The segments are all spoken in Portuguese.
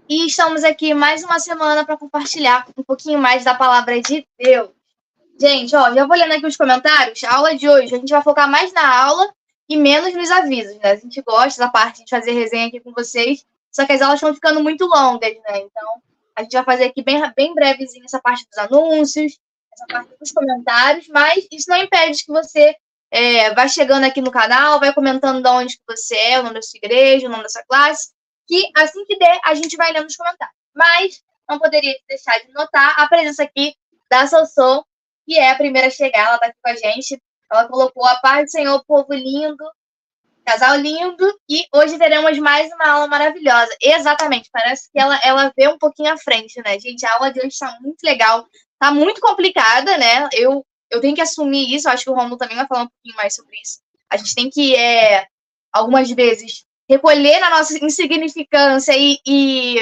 E estamos aqui mais uma semana para compartilhar um pouquinho mais da palavra de Deus. Gente, ó, já vou lendo aqui os comentários. A aula de hoje, a gente vai focar mais na aula e menos nos avisos, né? A gente gosta da parte de fazer resenha aqui com vocês, só que as aulas estão ficando muito longas, né? Então, a gente vai fazer aqui bem brevezinho essa parte dos anúncios, essa parte dos comentários, mas isso não impede que você vai chegando aqui no canal, vai comentando de onde que você é, o nome da sua igreja, o nome da sua classe, que assim que der, a gente vai lendo os comentários. Mas não poderia deixar de notar a presença aqui da Sossô, que é a primeira a chegar, ela tá aqui com a gente. Ela colocou a paz do Senhor, povo lindo, casal lindo, e hoje teremos mais uma aula maravilhosa. Exatamente, parece que ela vê um pouquinho à frente, né? Gente, a aula de hoje está muito legal, tá muito complicada, né? Eu tenho que assumir isso, acho que o Romulo também vai falar um pouquinho mais sobre isso. A gente tem que, algumas vezes, recolher na nossa insignificância e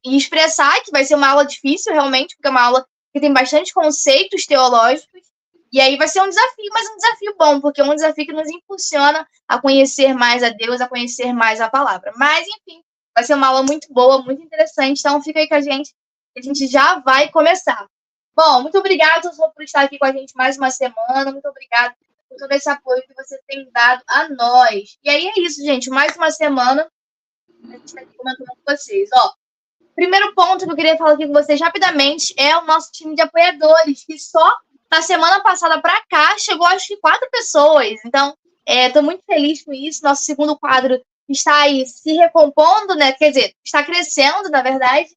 expressar que vai ser uma aula difícil, realmente, porque é uma aula que tem bastante conceitos teológicos, e aí vai ser um desafio, mas um desafio bom, porque é um desafio que nos impulsiona a conhecer mais a Deus, a conhecer mais a palavra. Mas, enfim, vai ser uma aula muito boa, muito interessante, então fica aí com a gente, que a gente já vai começar. Bom, muito obrigada, por estar aqui com a gente mais uma semana, muito obrigada por todo esse apoio que você tem dado a nós. E aí é isso, gente, mais uma semana, a gente está aqui comentando com vocês. Ó, primeiro ponto que eu queria falar aqui com vocês rapidamente é o nosso time de apoiadores, que só da semana passada para cá chegou acho que 4 pessoas. Então, estou muito feliz com isso. Nosso segundo quadro está aí se recompondo, né? Quer dizer, está crescendo, na verdade.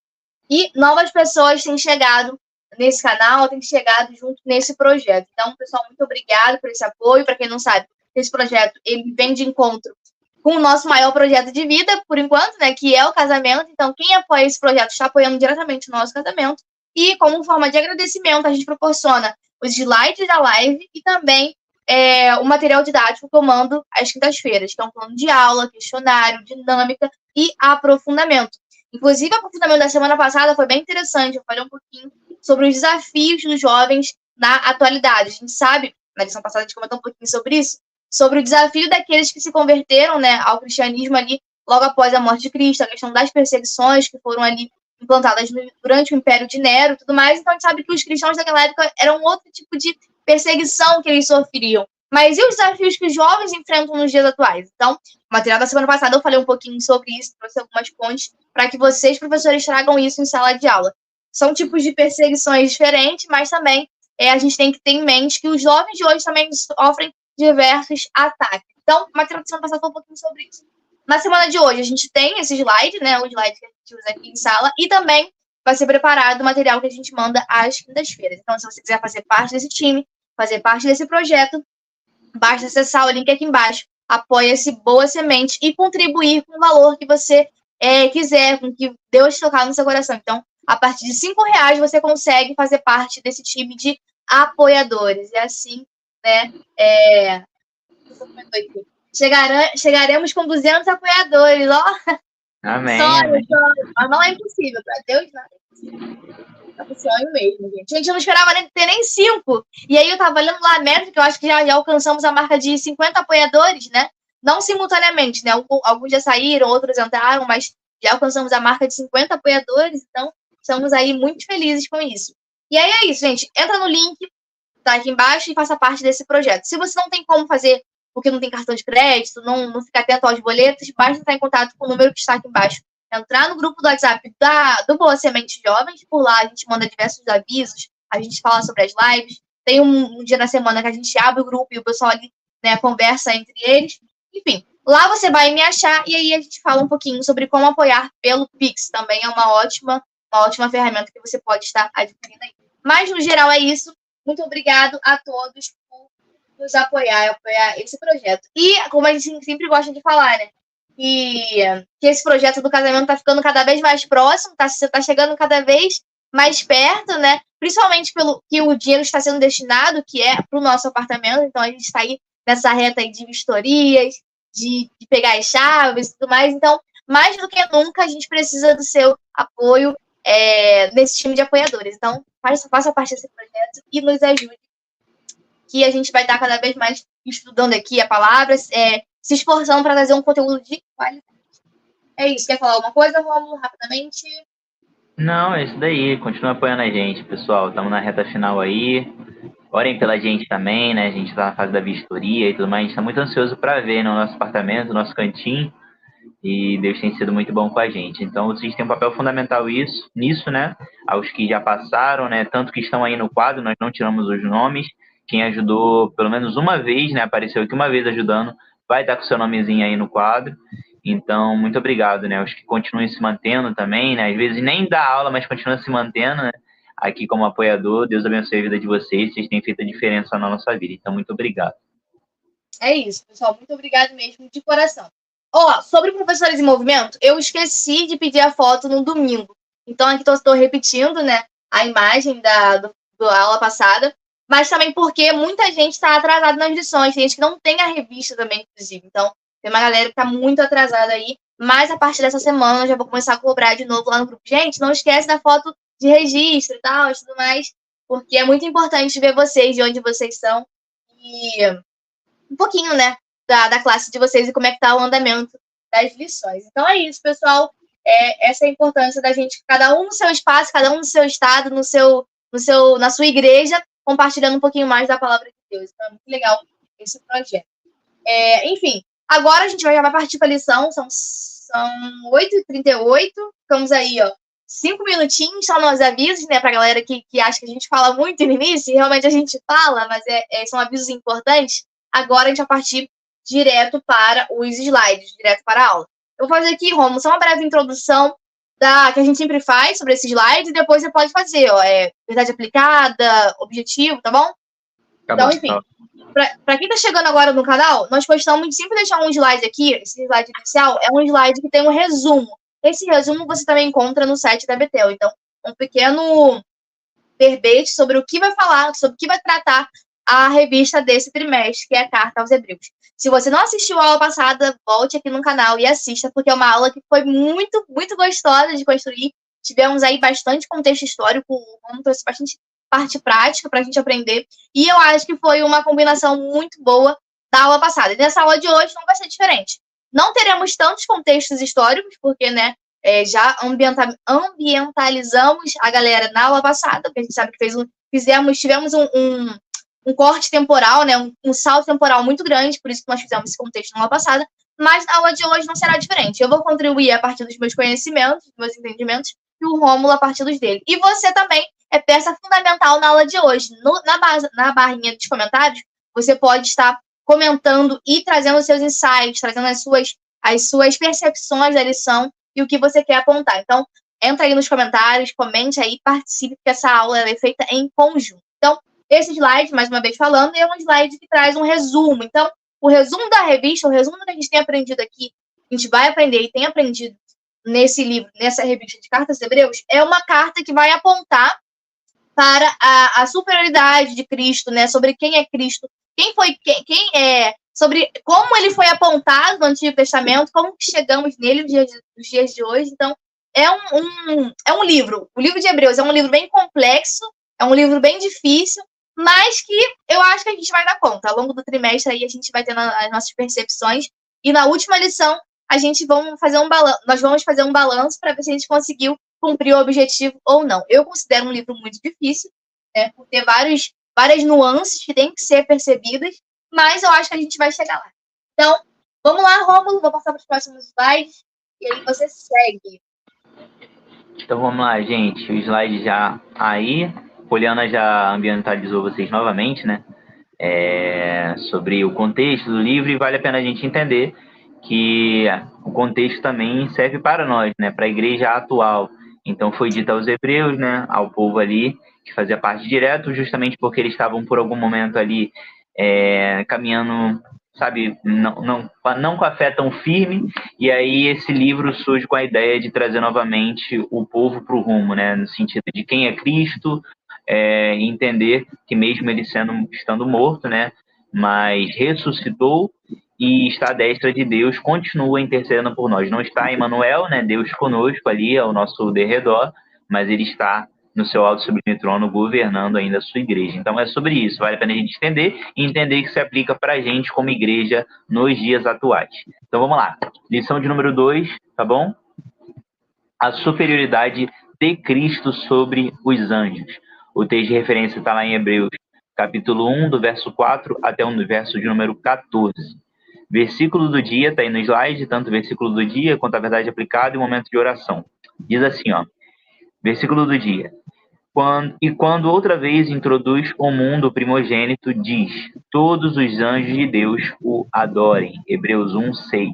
E novas pessoas têm chegado nesse canal, têm chegado junto nesse projeto. Então, pessoal, muito obrigado por esse apoio. Para quem não sabe, esse projeto ele vem de encontro com o nosso maior projeto de vida, por enquanto, né, que é o casamento. Então, quem apoia esse projeto está apoiando diretamente o nosso casamento. E, como forma de agradecimento, a gente proporciona os slides da live e também o material didático que eu mando às quintas-feiras, que é um plano de aula, questionário, dinâmica e aprofundamento. Inclusive, o aprofundamento da semana passada foi bem interessante. Eu falei um pouquinho sobre os desafios dos jovens na atualidade. A gente sabe, na edição passada a gente comentou um pouquinho sobre isso, sobre o desafio daqueles que se converteram, né, ao cristianismo ali logo após a morte de Cristo, a questão das perseguições que foram ali implantadas durante o Império de Nero e tudo mais. Então a gente sabe que os cristãos daquela época eram outro tipo de perseguição que eles sofriam. Mas e os desafios que os jovens enfrentam nos dias atuais? Então, o material da semana passada eu falei um pouquinho sobre isso, trouxe algumas pontes para que vocês, professores, tragam isso em sala de aula. São tipos de perseguições diferentes, mas também a gente tem que ter em mente que os jovens de hoje também sofrem diversos ataques. Então, o material da semana passada foi um pouquinho sobre isso. Na semana de hoje, a gente tem esse slide, né? O slide que a gente usa aqui em sala, e também vai ser preparado o material que a gente manda às quintas-feiras. Então, se você quiser fazer parte desse time, fazer parte desse projeto, basta acessar o link aqui embaixo, apoia-se Boa Semente e contribuir com o valor que você quiser, com que Deus tocar no seu coração. Então, a partir de R$5 você consegue fazer parte desse time de apoiadores. E assim, né, chegaremos com 200 apoiadores, ó. Amém, Sonho, amém. mas não é impossível, para Deus nada é impossível. É um sonho mesmo, gente. A gente não esperava ter nem 5. E aí eu tava olhando lá a métrica, que eu acho que já alcançamos a marca de 50 apoiadores, né? Não simultaneamente, né? Alguns já saíram, outros entraram, mas já alcançamos a marca de 50 apoiadores, então estamos aí muito felizes com isso. E aí é isso, gente. Entra no link, tá aqui embaixo, e faça parte desse projeto. Se você não tem como fazer porque não tem cartão de crédito, não fica atento aos boletos, basta entrar em contato com o número que está aqui embaixo. Entrar no grupo do WhatsApp do Boa Semente Jovens, por lá a gente manda diversos avisos, a gente fala sobre as lives, tem um dia na semana que a gente abre o grupo e o pessoal ali, né, conversa entre eles. Enfim, lá você vai me achar e aí a gente fala um pouquinho sobre como apoiar pelo Pix. Também é uma ótima ferramenta que você pode estar adquirindo aí. Mas, no geral, é isso. Muito obrigado a todos por nos apoiar esse projeto. E, como a gente sempre gosta de falar, né? Que esse projeto do casamento está ficando cada vez mais próximo, tá chegando cada vez mais perto, né? Principalmente pelo que o dinheiro está sendo destinado, que é para o nosso apartamento. Então, a gente está aí nessa reta aí de vistorias, de pegar as chaves e tudo mais. Então, mais do que nunca, a gente precisa do seu apoio nesse time de apoiadores. Então, faça parte desse projeto e nos ajude, que a gente vai estar cada vez mais estudando aqui a palavra, se esforçando para trazer um conteúdo de qualidade. É isso. Quer falar alguma coisa, Rômulo, rapidamente? Não, é isso daí. Continua apoiando a gente, pessoal. Estamos na reta final aí. Orem pela gente também, né? A gente está na fase da vistoria e tudo mais. A gente está muito ansioso para ver no nosso apartamento, no nosso cantinho. E Deus tem sido muito bom com a gente. Então, vocês têm um papel fundamental nisso, né? Aos que já passaram, né? Tanto que estão aí no quadro, nós não tiramos os nomes. Quem ajudou pelo menos uma vez, né? Apareceu aqui uma vez ajudando, vai estar com seu nomezinho aí no quadro. Então, muito obrigado, né? Os que continuem se mantendo também, né? Às vezes nem dá aula, mas continuam se mantendo, né? Aqui como apoiador. Deus abençoe a vida de vocês. Vocês têm feito a diferença na nossa vida. Então, muito obrigado. É isso, pessoal. Muito obrigado mesmo, de coração. Ó, sobre professores em movimento, eu esqueci de pedir a foto no domingo. Então, aqui estou repetindo, né, a imagem da aula passada. Mas também porque muita gente está atrasada nas lições. Tem gente que não tem a revista também, inclusive. Então, tem uma galera que está muito atrasada aí. Mas a partir dessa semana eu já vou começar a cobrar de novo lá no grupo. Gente, não esquece da foto de registro e tal, e tudo mais. Porque é muito importante ver vocês, de onde vocês são. E um pouquinho, né, da classe de vocês e como é que tá o andamento das lições. Então é isso, pessoal. Essa é a importância da gente, cada um no seu espaço, cada um no seu estado, na sua igreja, compartilhando um pouquinho mais da palavra de Deus. Então é muito legal esse projeto. Enfim, agora a gente já vai partir para a lição, são 8h38, ficamos aí, ó, 5 minutinhos, só nos avisos, né, pra galera que acha que a gente fala muito no início, e realmente a gente fala, mas são avisos importantes. Agora a gente vai partir direto para os slides, direto para a aula. Eu vou fazer aqui, Romulo, só uma breve introdução que a gente sempre faz sobre esses slides, e depois você pode fazer, ó, verdade aplicada, objetivo, tá bom? Então, enfim, para quem está chegando agora no canal, nós postamos sempre deixar um slide aqui, esse slide inicial é um slide que tem um resumo. Esse resumo você também encontra no site da Betel. Então, um pequeno verbete sobre o que vai falar, sobre o que vai tratar a revista desse trimestre, que é a Carta aos Hebreus. Se você não assistiu a aula passada, volte aqui no canal e assista, porque é uma aula que foi muito, muito gostosa de construir. Tivemos aí bastante contexto histórico, trouxe bastante parte prática para a gente aprender. E eu acho que foi uma combinação muito boa da aula passada. E nessa aula de hoje não vai ser diferente. Não teremos tantos contextos históricos, porque, né, já ambientalizamos a galera na aula passada, porque a gente sabe que tivemos um corte temporal, né, um salto temporal muito grande, por isso que nós fizemos esse contexto na aula passada, mas na aula de hoje não será diferente. Eu vou contribuir a partir dos meus conhecimentos, dos meus entendimentos, e o Rômulo a partir dos dele. E você também é peça fundamental na aula de hoje. Na barrinha dos comentários, você pode estar comentando e trazendo os seus insights, trazendo as suas percepções da lição e o que você quer apontar. Então, entra aí nos comentários, comente aí, participe, porque essa aula é feita em conjunto. Então, esse slide, mais uma vez falando, é um slide que traz um resumo. Então, o resumo da revista, o resumo do que a gente tem aprendido aqui, a gente vai aprender e tem aprendido nesse livro, nessa revista de Cartas Hebreus, é uma carta que vai apontar para a superioridade de Cristo, né? Sobre quem é Cristo, sobre como ele foi apontado no Antigo Testamento, como chegamos nele nos dias de hoje. Então, é um livro. O livro de Hebreus é um livro bem complexo, é um livro bem difícil, mas que eu acho que a gente vai dar conta. Ao longo do trimestre aí a gente vai tendo as nossas percepções. E na última lição, nós vamos fazer um balanço para ver se a gente conseguiu cumprir o objetivo ou não. Eu considero um livro muito difícil, né, por ter várias nuances que têm que ser percebidas, mas eu acho que a gente vai chegar lá. Então, vamos lá, Rômulo, vou passar para os próximos slides, e aí você segue. Então vamos lá, gente. O slide já aí. Poliana já ambientalizou vocês novamente, né? Sobre o contexto do livro, e vale a pena a gente entender que o contexto também serve para nós, né? Para a igreja atual. Então foi dito aos hebreus, né? Ao povo ali que fazia parte direto, justamente porque eles estavam por algum momento ali caminhando, sabe, não com a fé tão firme, e aí esse livro surge com a ideia de trazer novamente o povo para o rumo, né, no sentido de quem é Cristo, e entender que mesmo ele estando morto, né, mas ressuscitou e está à destra de Deus, continua intercedendo por nós. Não está Emmanuel, né, Deus conosco ali ao nosso derredor, mas ele está no seu alto sublime trono, governando ainda a sua igreja. Então é sobre isso, vale a pena a gente entender e entender que se aplica para a gente como igreja nos dias atuais. Então vamos lá, lição de número 2, tá bom? A superioridade de Cristo sobre os anjos. O texto de referência está lá em Hebreus, capítulo 1, do verso 4 até o verso de número 14. Versículo do dia, está aí no slide, tanto o versículo do dia quanto a verdade aplicada e o momento de oração. Diz assim, ó, versículo do dia. Quando outra vez introduz o mundo primogênito, diz, todos os anjos de Deus o adorem. Hebreus 1, 6.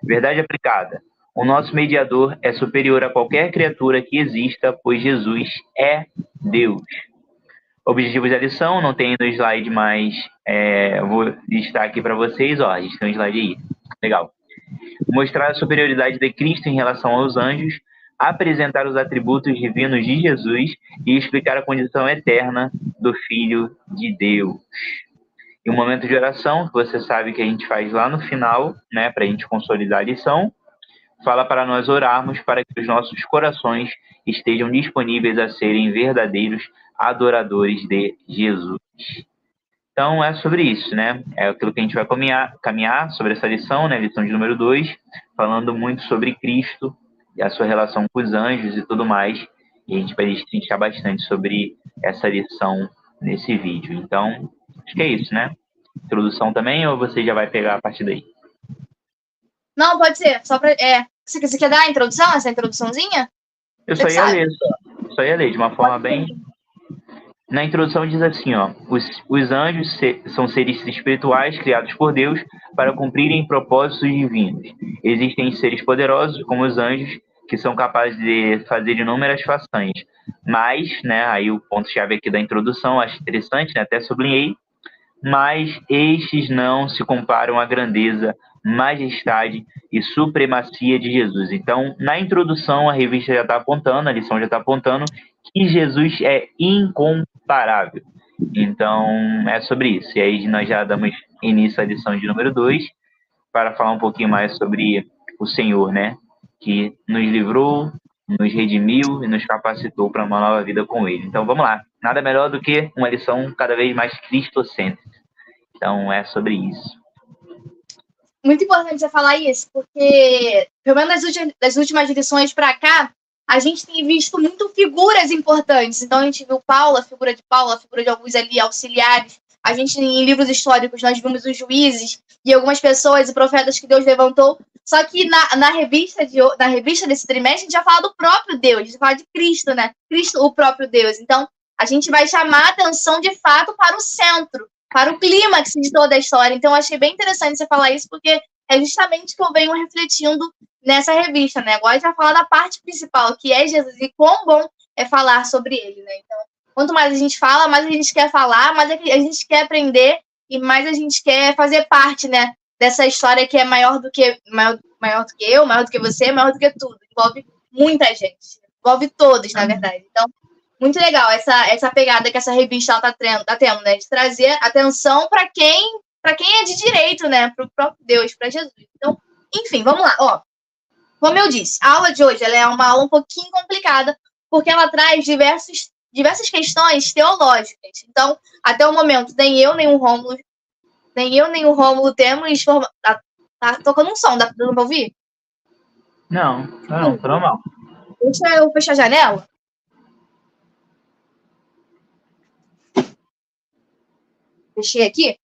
Verdade aplicada. O nosso mediador é superior a qualquer criatura que exista, pois Jesus é Deus. Objetivos da lição, não tem no slide, mas vou listar aqui para vocês. Ó, a gente tem um slide aí. Legal. Mostrar a superioridade de Cristo em relação aos anjos, apresentar os atributos divinos de Jesus e explicar a condição eterna do Filho de Deus. E o momento de oração, que você sabe que a gente faz lá no final, né, para a gente consolidar a lição, fala para nós orarmos para que os nossos corações estejam disponíveis a serem verdadeiros adoradores de Jesus. Então, é sobre isso, né? É aquilo que a gente vai caminhar sobre essa lição, né? Lição de número 2, falando muito sobre Cristo e a sua relação com os anjos e tudo mais. E a gente vai destrinchar bastante sobre essa lição nesse vídeo. Então, acho que é isso, né? Introdução também, ou você já vai pegar a partir daí? Não, pode ser. Só pra, você quer dar a introdução, essa introduçãozinha? Eu só ia ler, só ia ler de uma forma bem... Na introdução diz assim, ó, os anjos são seres espirituais criados por Deus para cumprirem propósitos divinos. Existem seres poderosos, como os anjos, que são capazes de fazer inúmeras façanhas. Mas, né, aí o ponto-chave aqui da introdução, acho interessante, né, até sublinhei, mas estes não se comparam à grandeza, majestade e supremacia de Jesus. Então, na introdução, a revista já está apontando, a lição já está apontando que Jesus é incomparável. Então, é sobre isso. E aí nós já damos início à lição de número 2 para falar um pouquinho mais sobre o Senhor, né? Que nos livrou, nos redimiu e nos capacitou para uma nova vida com Ele. Então, vamos lá. Nada melhor do que uma lição cada vez mais cristocêntrica. Então, é sobre isso. Muito importante você falar isso, porque, pelo menos das últimas lições para cá, a gente tem visto muito figuras importantes. Então, a gente viu a figura de alguns ali auxiliares. A gente, em livros históricos, nós vimos os juízes e algumas pessoas e profetas que Deus levantou. Só que na revista desse trimestre, a gente já fala do próprio Deus, a gente fala de Cristo, né? Cristo, o próprio Deus. Então, a gente vai chamar a atenção, de fato, para o centro, para o clímax de toda a história. Então, eu achei bem interessante você falar isso, porque é justamente o que eu venho refletindo nessa revista, né? Agora a gente vai falar da parte principal, que é Jesus, e quão bom é falar sobre ele, né? Então, quanto mais a gente fala, mais a gente quer falar, mais a gente quer aprender e mais a gente quer fazer parte, né, dessa história que é maior do que eu, maior do que você, maior do que tudo. Envolve muita gente, envolve todos, na verdade. Então, muito legal essa pegada que essa revista está tendo, né? De trazer atenção para quem é de direito, né? Para o próprio Deus, para Jesus. Então, enfim, vamos lá. Ó, como eu disse, a aula de hoje ela é uma aula um pouquinho complicada, porque ela traz diversas questões teológicas. Então, até o momento, nem eu, nem o Rômulo temos... Tá tocando um som, dá pra ouvir? Não, tá normal. Deixa eu fechar a janela. Fechei aqui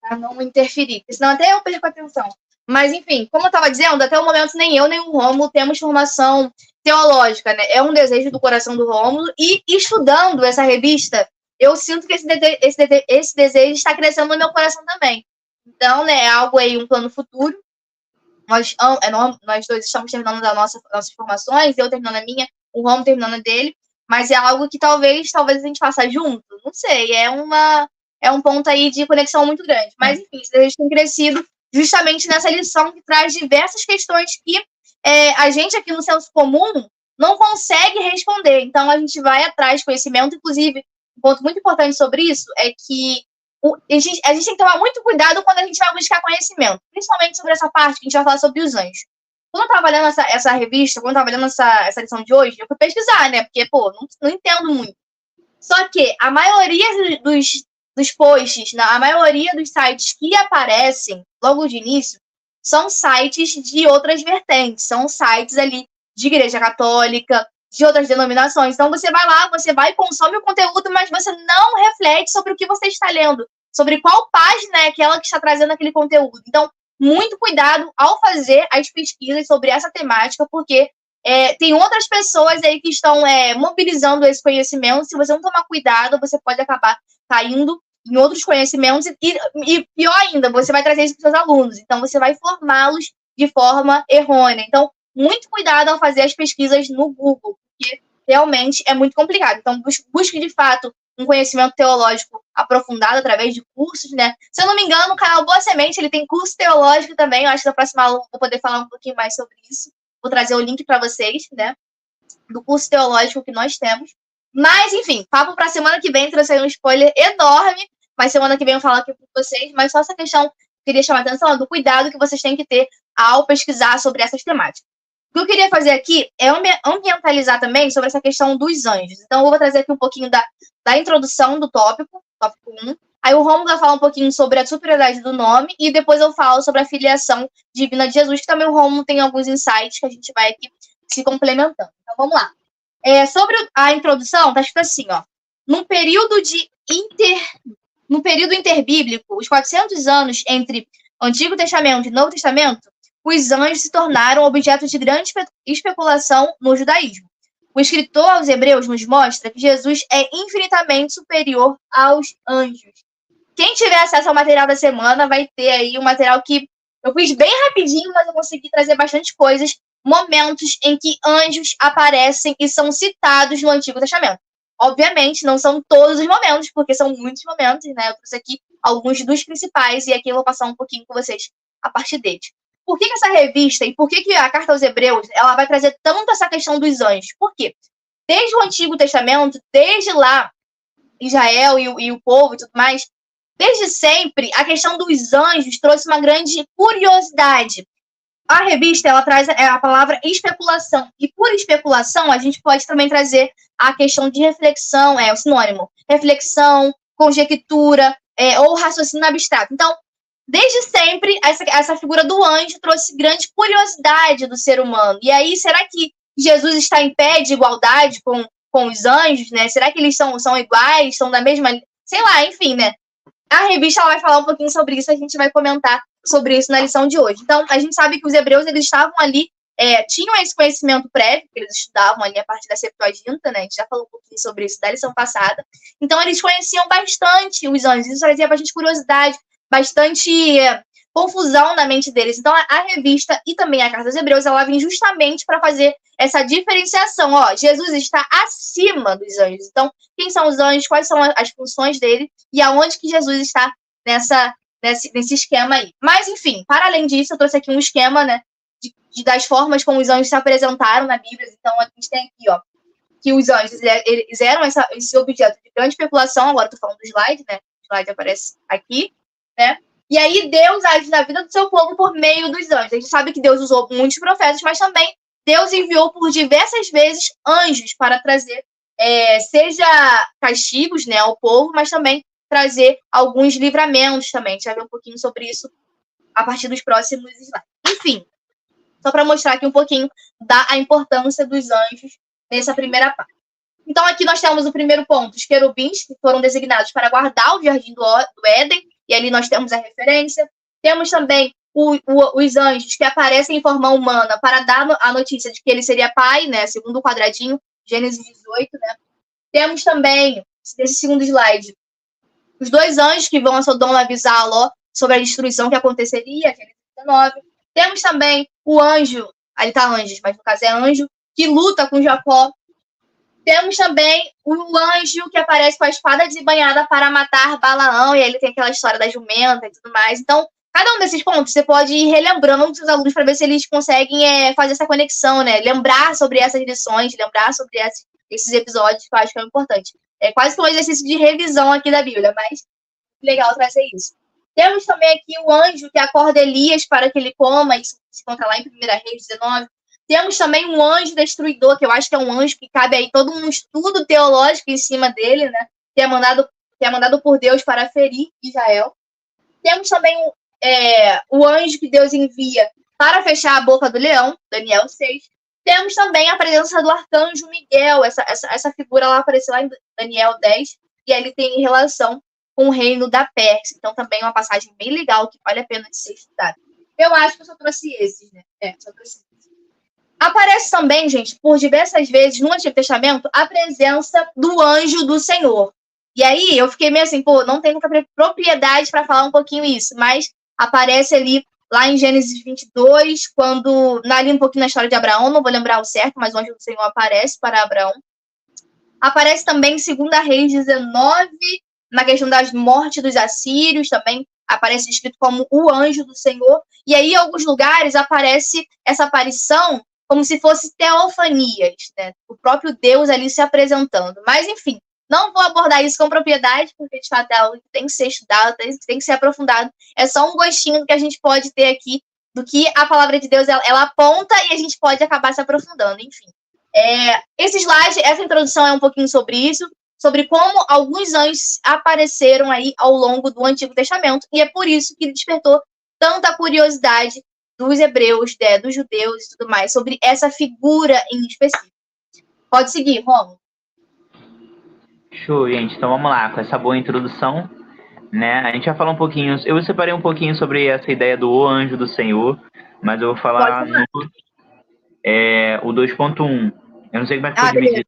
para não interferir, porque senão até eu perco a atenção. Mas, enfim, como eu estava dizendo, até o momento nem eu nem o Rômulo temos formação teológica, né? É um desejo do coração do Rômulo, e estudando essa revista, eu sinto que esse desejo está crescendo no meu coração também. Então, né, é algo aí, um plano futuro. Nós dois estamos terminando as nossas formações, eu terminando a minha, o Rômulo terminando a dele, mas é algo que talvez a gente faça junto, não sei, é um ponto aí de conexão muito grande. Mas, enfim, esse desejo tem crescido justamente nessa lição que traz diversas questões que a gente aqui no senso comum não consegue responder. Então, a gente vai atrás de conhecimento. Inclusive, um ponto muito importante sobre isso é que a gente tem que tomar muito cuidado quando a gente vai buscar conhecimento, principalmente sobre essa parte que a gente vai falar sobre os anjos. Quando eu estava lendo essa revista, quando eu estava lendo essa lição de hoje, eu fui pesquisar, né? Porque, não entendo muito. Só que a maioria dos posts, a maioria dos sites que aparecem logo de início, são sites de outras vertentes, são sites ali de igreja católica, de outras denominações. Então você vai lá, você vai e consome o conteúdo, mas você não reflete sobre o que você está lendo, sobre qual página é aquela que está trazendo aquele conteúdo. Então, muito cuidado ao fazer as pesquisas sobre essa temática, porque tem outras pessoas aí que estão mobilizando esse conhecimento. Se você não tomar cuidado, você pode acabar caindo em outros conhecimentos e pior ainda, você vai trazer isso para os seus alunos. Então, você vai formá-los de forma errônea. Então, muito cuidado ao fazer as pesquisas no Google, porque realmente é muito complicado. Então, busque de fato um conhecimento teológico aprofundado através de cursos, né? Se eu não me engano, o canal Boa Semente, ele tem curso teológico também. Eu acho que na próxima aula eu vou poder falar um pouquinho mais sobre isso. Vou trazer o link para vocês, né? Do curso teológico que nós temos. Mas, enfim, papo para semana que vem, trouxe aí um spoiler enorme, mas semana que vem eu falo aqui com vocês, mas só essa questão, queria chamar a atenção do cuidado que vocês têm que ter ao pesquisar sobre essas temáticas. O que eu queria fazer aqui é ambientalizar também sobre essa questão dos anjos. Então, eu vou trazer aqui um pouquinho da introdução do tópico 1. Aí o Rômulo vai falar um pouquinho sobre a superioridade do nome e depois eu falo sobre a filiação divina de Jesus, que também o Rômulo tem alguns insights que a gente vai aqui se complementando. Então, vamos lá. Sobre a introdução, tá escrito assim, ó. No período interbíblico, os 400 anos entre Antigo Testamento e Novo Testamento, os anjos se tornaram objeto de grande especulação no judaísmo. O escritor aos Hebreus nos mostra que Jesus é infinitamente superior aos anjos. Quem tiver acesso ao material da semana vai ter aí um material que eu fiz bem rapidinho, mas eu consegui trazer bastante coisas, momentos em que anjos aparecem e são citados no Antigo Testamento. Obviamente, não são todos os momentos, porque são muitos momentos, né? Eu trouxe aqui alguns dos principais e aqui eu vou passar um pouquinho com vocês a partir deles. Por que essa revista e por que a Carta aos Hebreus ela vai trazer tanto essa questão dos anjos? Por quê? Desde o Antigo Testamento, desde lá, Israel e o povo e tudo mais, desde sempre, a questão dos anjos trouxe uma grande curiosidade. A revista, ela traz a palavra especulação. E por especulação, a gente pode também trazer a questão de reflexão, o sinônimo. Reflexão, conjectura, ou raciocínio abstrato. Então, desde sempre, essa figura do anjo trouxe grande curiosidade do ser humano. E aí, será que Jesus está em pé de igualdade com os anjos, né? Será que eles são iguais, são da mesma... Sei lá, enfim, né? A revista ela vai falar um pouquinho sobre isso, a gente vai comentar sobre isso na lição de hoje. Então, a gente sabe que os hebreus, eles estavam ali, tinham esse conhecimento prévio, que eles estudavam ali a partir da Septuaginta, né? A gente já falou um pouquinho sobre isso da lição passada. Então, eles conheciam bastante os anjos, isso trazia bastante curiosidade, bastante confusão na mente deles. Então, a revista e também a Carta aos Hebreus, ela vem justamente para fazer essa diferenciação. Ó, Jesus está acima dos anjos. Então, quem são os anjos, quais são as funções dele e aonde que Jesus está nesse esquema aí. Mas, enfim, para além disso, eu trouxe aqui um esquema, né, das formas como os anjos se apresentaram na Bíblia. Então, a gente tem aqui, ó, que os anjos eles eram esse objeto de grande especulação. Agora eu tô falando do slide, né? O slide aparece aqui, né? E aí Deus age na vida do seu povo por meio dos anjos. A gente sabe que Deus usou muitos profetas, mas também Deus enviou por diversas vezes anjos para trazer, seja castigos, né, ao povo, mas também trazer alguns livramentos também. A gente vai ver um pouquinho sobre isso a partir dos próximos slides. Enfim, só para mostrar aqui um pouquinho da importância dos anjos nessa primeira parte. Então, aqui nós temos o primeiro ponto, os querubins, que foram designados para guardar o jardim do Éden, e ali nós temos a referência. Temos também os anjos que aparecem em forma humana para dar a notícia de que ele seria pai, né, segundo o quadradinho, Gênesis 18, né. Temos também, nesse segundo slide, os 2 anjos que vão a Sodoma avisar a Ló sobre a destruição que aconteceria, Gênesis 19. Temos também o anjo, ali está anjos, mas no caso é anjo, que luta com Jacó. Temos também o anjo que aparece com a espada desembainhada para matar Balaão, e aí ele tem aquela história da jumenta e tudo mais. Então, cada um desses pontos você pode ir relembrando os seus alunos para ver se eles conseguem fazer essa conexão, né? Lembrar sobre essas lições, lembrar sobre esses episódios, que eu acho que é importante. É quase que um exercício de revisão aqui da Bíblia, mas legal trazer isso. Temos também aqui o anjo que acorda Elias para que ele coma, isso se encontra lá em 1 Reis 19. Temos também um anjo destruidor, que eu acho que é um anjo que cabe aí todo um estudo teológico em cima dele, né? Que é mandado por Deus para ferir Israel. Temos também o anjo que Deus envia para fechar a boca do leão, Daniel 6. Temos também a presença do arcanjo Miguel, essa figura lá apareceu lá em Daniel 10, e ele tem relação com o reino da Pérsia. Então também é uma passagem bem legal, que vale a pena de ser estudada. Eu acho que eu só trouxe esses, né? Só trouxe esses. Aparece também, gente, por diversas vezes no Antigo Testamento, a presença do anjo do Senhor. E aí eu fiquei meio assim, não tenho propriedade para falar um pouquinho isso, mas aparece ali lá em Gênesis 22, quando, ali um pouquinho na história de Abraão, não vou lembrar o certo, mas o anjo do Senhor aparece para Abraão. Aparece também em 2 Reis 19, na questão das mortes dos assírios, também aparece descrito como o anjo do Senhor. E aí, em alguns lugares, aparece essa aparição como se fosse teofanias, né? O próprio Deus ali se apresentando. Mas, enfim, não vou abordar isso com propriedade, porque, de fato, é algo que tem que ser estudado, tem que ser aprofundado. É só um gostinho do que a gente pode ter aqui, do que a palavra de Deus ela aponta e a gente pode acabar se aprofundando, enfim. Esse slide, essa introdução é um pouquinho sobre isso, sobre como alguns anjos apareceram aí ao longo do Antigo Testamento, e é por isso que despertou tanta curiosidade dos hebreus, dos judeus e tudo mais, sobre essa figura em específico. Pode seguir, Romulo. Show, gente. Então vamos lá, com essa boa introdução, né? A gente vai falar um pouquinho, eu separei um pouquinho sobre essa ideia do O Anjo do Senhor, mas eu vou falar o 2.1. Eu não sei como é que foi dividido.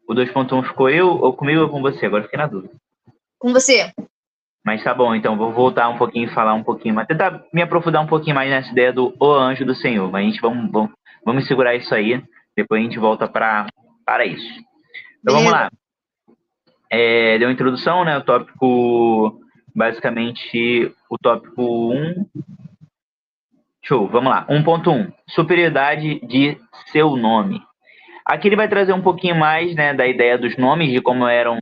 O 2.1 ficou ou comigo ou com você? Agora fiquei na dúvida. Com você. Mas tá bom, então vou voltar um pouquinho e falar um pouquinho, mas tentar me aprofundar um pouquinho mais nessa ideia do O Anjo do Senhor. Mas a gente vamos segurar isso aí, depois a gente volta para isso. Então vamos lá. Deu uma introdução, né? O tópico, basicamente, o tópico 1. Show, vamos lá. 1.1. Superioridade de seu nome. Aqui ele vai trazer um pouquinho mais, né, da ideia dos nomes, de como eram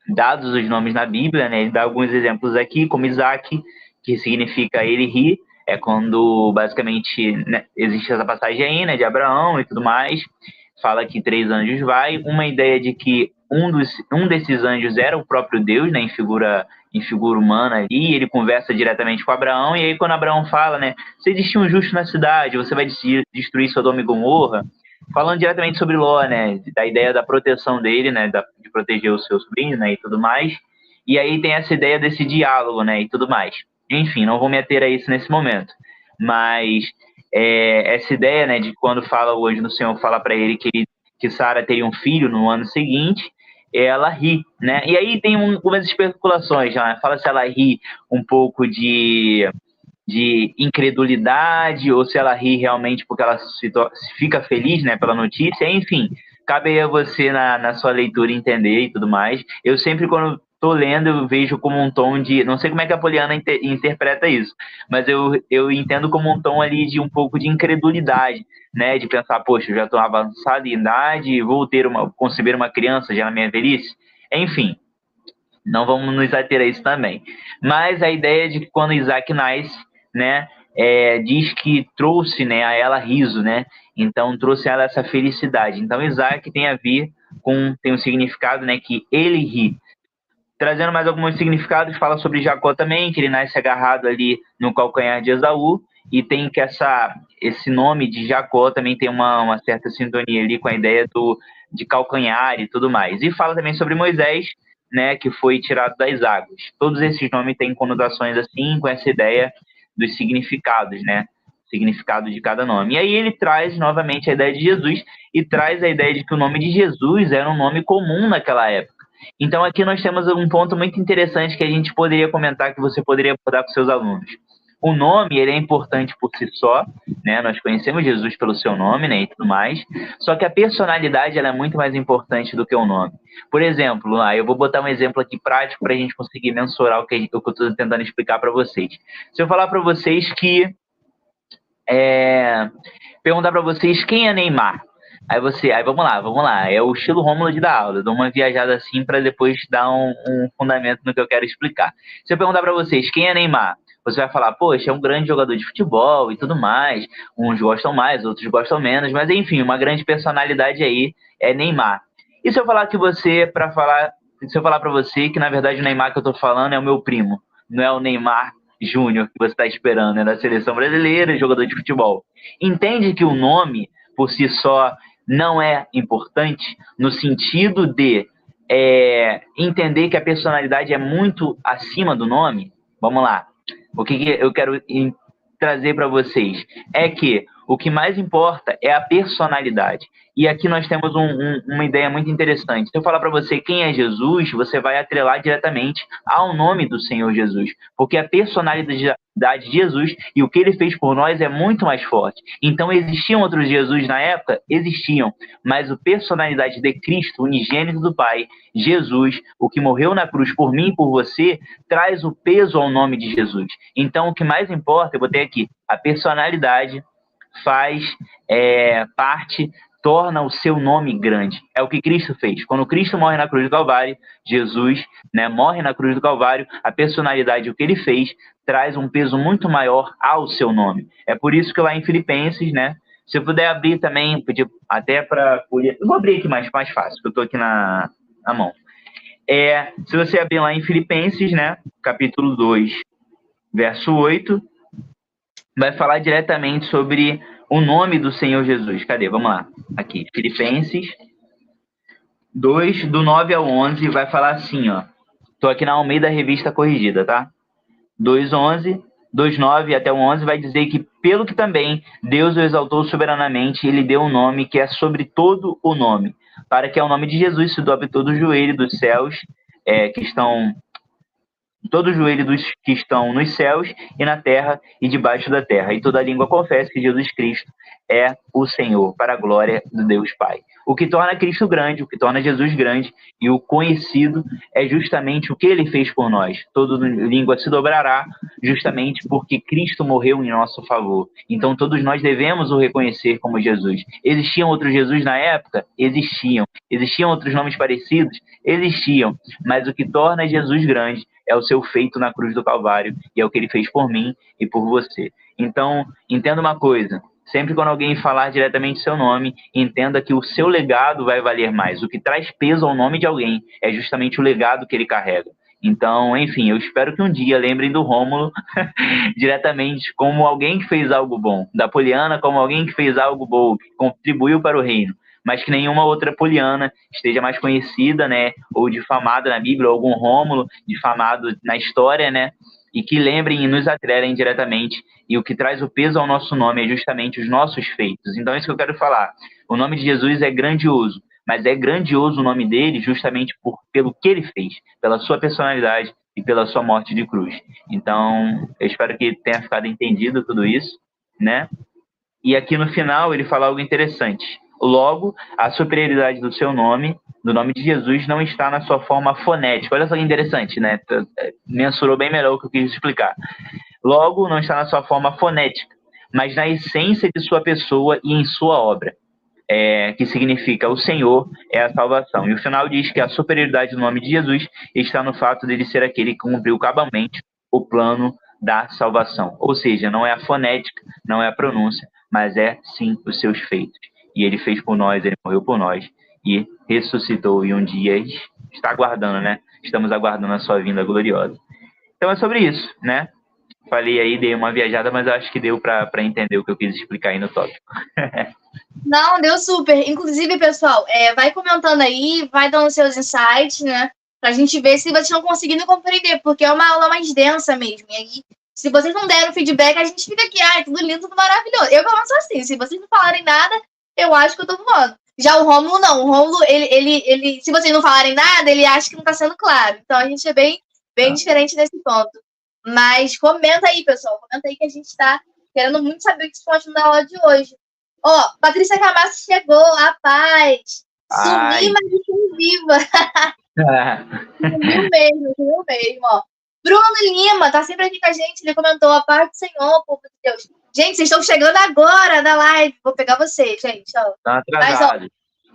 dados os nomes na Bíblia, né? Ele dá alguns exemplos aqui, como Isaac, que significa ele ri, é quando basicamente, né, existe essa passagem aí, né, de Abraão e tudo mais, fala que 3 anjos vai, uma ideia de que um desses anjos era o próprio Deus, né, em figura humana ali, ele conversa diretamente com Abraão, e aí quando Abraão fala, né, se existir um justo na cidade, você vai destruir Sodoma e Gomorra, falando diretamente sobre Ló, né, da ideia da proteção dele, né, de proteger o seu sobrinho, né, e tudo mais. E aí tem essa ideia desse diálogo, né, e tudo mais. Enfim, não vou me ater a isso nesse momento. Mas essa ideia, né, de quando fala o anjo do Senhor fala para ele que Sara teria um filho no ano seguinte, ela ri, né? E aí tem algumas especulações, né? Fala se ela ri um pouco de incredulidade, ou se ela ri realmente porque ela fica feliz, né, pela notícia, enfim, cabe aí a você na sua leitura entender e tudo mais. Eu sempre, quando tô lendo, eu vejo como um tom de, não sei como é que a Poliana interpreta isso, mas eu entendo como um tom ali de um pouco de incredulidade, né, de pensar, poxa, eu já tô avançado em idade, vou conceber uma criança já na minha velhice, enfim. Não vamos nos ater a isso também. Mas a ideia de que quando Isaac nasce, né, diz que trouxe, né, a ela riso, né? Então trouxe a ela essa felicidade. Então Isaac tem a ver tem um significado, né, que ele ri. Trazendo mais alguns significados, fala sobre Jacó também, que ele nasce agarrado ali no calcanhar de Esaú, e tem que esse nome de Jacó também tem uma certa sintonia ali com a ideia de calcanhar e tudo mais. E fala também sobre Moisés, né, que foi tirado das águas. Todos esses nomes têm conotações assim, com essa ideia dos significados, né? Significado de cada nome. E aí ele traz novamente a ideia de Jesus e traz a ideia de que o nome de Jesus era um nome comum naquela época. Então aqui nós temos um ponto muito interessante que a gente poderia comentar, que você poderia abordar com seus alunos. O nome, ele é importante por si só, né? Nós conhecemos Jesus pelo seu nome, né, e tudo mais. Só que a personalidade, ela é muito mais importante do que o nome. Por exemplo, eu vou botar um exemplo aqui prático para a gente conseguir mensurar o que eu estou tentando explicar para vocês. Se eu falar para vocês que... perguntar para vocês quem é Neymar. Aí vamos lá. É o estilo Rômulo de dar aula. Eu dou uma viajada assim para depois dar um fundamento no que eu quero explicar. Se eu perguntar para vocês quem é Neymar, você vai falar, poxa, é um grande jogador de futebol e tudo mais. Uns gostam mais, outros gostam menos. Mas, enfim, uma grande personalidade aí é Neymar. E se eu falar se eu falar para você que, na verdade, o Neymar que eu tô falando é o meu primo, não é o Neymar Júnior que você está esperando, é da seleção brasileira, jogador de futebol. Entende que o nome, por si só, não é importante no sentido de entender que a personalidade é muito acima do nome? Vamos lá. O que eu quero trazer para vocês é que o que mais importa é a personalidade. E aqui nós temos uma ideia muito interessante. Se eu falar para você quem é Jesus, você vai atrelar diretamente ao nome do Senhor Jesus, porque a personalidade de Jesus e o que ele fez por nós é muito mais forte. Então, existiam outros Jesus na época? Existiam, mas a personalidade de Cristo, unigênito do Pai, Jesus, o que morreu na cruz por mim e por você, traz o peso ao nome de Jesus. Então, o que mais importa, eu botei aqui, a personalidade faz parte, torna o seu nome grande. É o que Cristo fez. Quando Cristo morre na cruz do Calvário, Jesus, né, morre na cruz do Calvário, a personalidade, o que ele fez, traz um peso muito maior ao seu nome. É por isso que lá em Filipenses, né, se eu puder abrir também, pedir até para... Eu vou abrir aqui mais fácil, porque eu estou aqui na mão. Se você abrir lá em Filipenses, né, capítulo 2, verso 8, vai falar diretamente sobre o nome do Senhor Jesus. Cadê? Vamos lá. Aqui, Filipenses 2, do 9 ao 11, vai falar assim, ó. Tô aqui na Almeida Revista Corrigida, tá? 2:11, 2:9 até o 11 vai dizer que, pelo que também Deus o exaltou soberanamente, ele deu um nome que é sobre todo o nome, para que ao nome de Jesus se dobre todo o joelho dos céus, todo o joelho dos que estão nos céus e na terra e debaixo da terra, e toda língua confesse que Jesus Cristo é o Senhor, para a glória do Deus Pai. O que torna Cristo grande, o que torna Jesus grande e o conhecido é justamente o que ele fez por nós. Toda língua se dobrará justamente porque Cristo morreu em nosso favor. Então todos nós devemos o reconhecer como Jesus. Existiam outros Jesus na época? Existiam. Existiam outros nomes parecidos? Existiam. Mas o que torna Jesus grande é o seu feito na cruz do Calvário e é o que ele fez por mim e por você. Então, entenda uma coisa. Sempre quando alguém falar diretamente seu nome, entenda que o seu legado vai valer mais. O que traz peso ao nome de alguém é justamente o legado que ele carrega. Então, enfim, eu espero que um dia lembrem do Rômulo diretamente como alguém que fez algo bom, da Poliana como alguém que fez algo bom, que contribuiu para o reino, mas que nenhuma outra Poliana esteja mais conhecida, né, ou difamada na Bíblia, ou algum Rômulo difamado na história, né, e que lembrem e nos atrelem diretamente. E o que traz o peso ao nosso nome é justamente os nossos feitos. Então é isso que eu quero falar. O nome de Jesus é grandioso, mas é grandioso o nome dele justamente pelo que ele fez, pela sua personalidade e pela sua morte de cruz. Então, eu espero que tenha ficado entendido tudo isso, né? E aqui no final ele fala algo interessante. Logo, a superioridade do seu nome, do nome de Jesus, não está na sua forma fonética. Olha só que interessante, né? Mensurou bem melhor o que eu quis explicar. Logo, não está na sua forma fonética, mas na essência de sua pessoa e em sua obra, que significa o Senhor é a salvação. E o final diz que a superioridade do nome de Jesus está no fato dele ser aquele que cumpriu cabalmente o plano da salvação. Ou seja, não é a fonética, não é a pronúncia, mas é sim os seus feitos. E ele fez por nós, ele morreu por nós e ressuscitou, e um dia está aguardando, né? Estamos aguardando a sua vinda gloriosa. Então é sobre isso, né? Falei aí, dei uma viajada, mas eu acho que deu para entender o que eu quis explicar aí no tópico. Não, deu super. Inclusive, pessoal, vai comentando aí, vai dando seus insights, né? Pra gente ver se vocês estão conseguindo compreender, porque é uma aula mais densa mesmo. E aí, se vocês não deram feedback, a gente fica aqui, tudo lindo, tudo maravilhoso. Eu pelo menos sou assim, se vocês não falarem nada, eu acho que eu tô voando. Já o Rômulo, não. O Rômulo, ele, se vocês não falarem nada, ele acha que não tá sendo claro. Então, a gente é bem diferente nesse ponto. Mas comenta aí, pessoal. Comenta aí que a gente tá querendo muito saber o que vocês estão achando da aula de hoje. Ó, Patrícia Camasso chegou, a paz. Sumi, mas estou viva. Sumiu mesmo, ó. Bruno Lima tá sempre aqui com a gente. Ele comentou: a paz do Senhor, povo de Deus. Gente, vocês estão chegando agora na live. Vou pegar vocês, gente. Estão atrasados.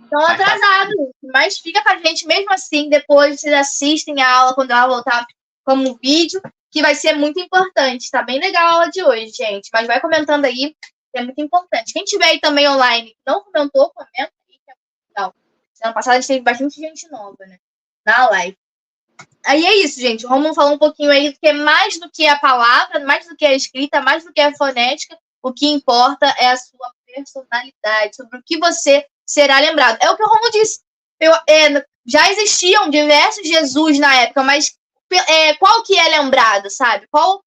Estão atrasados. Mas fica com a gente mesmo assim. Depois vocês assistem a aula quando ela voltar como vídeo, que vai ser muito importante. Tá bem legal a aula de hoje, gente. Mas vai comentando aí, que é muito importante. Quem tiver aí também online não comentou, comenta aí, que é muito legal. Semana passada a gente teve bastante gente nova, né? Na live. Aí é isso, gente. O Rômulo falou um pouquinho aí do que é mais do que a palavra, mais do que a escrita, mais do que a fonética. O que importa é a sua personalidade, sobre o que você será lembrado. É o que o Rômulo disse. Já existiam diversos Jesus na época, mas qual que é lembrado, sabe? Qual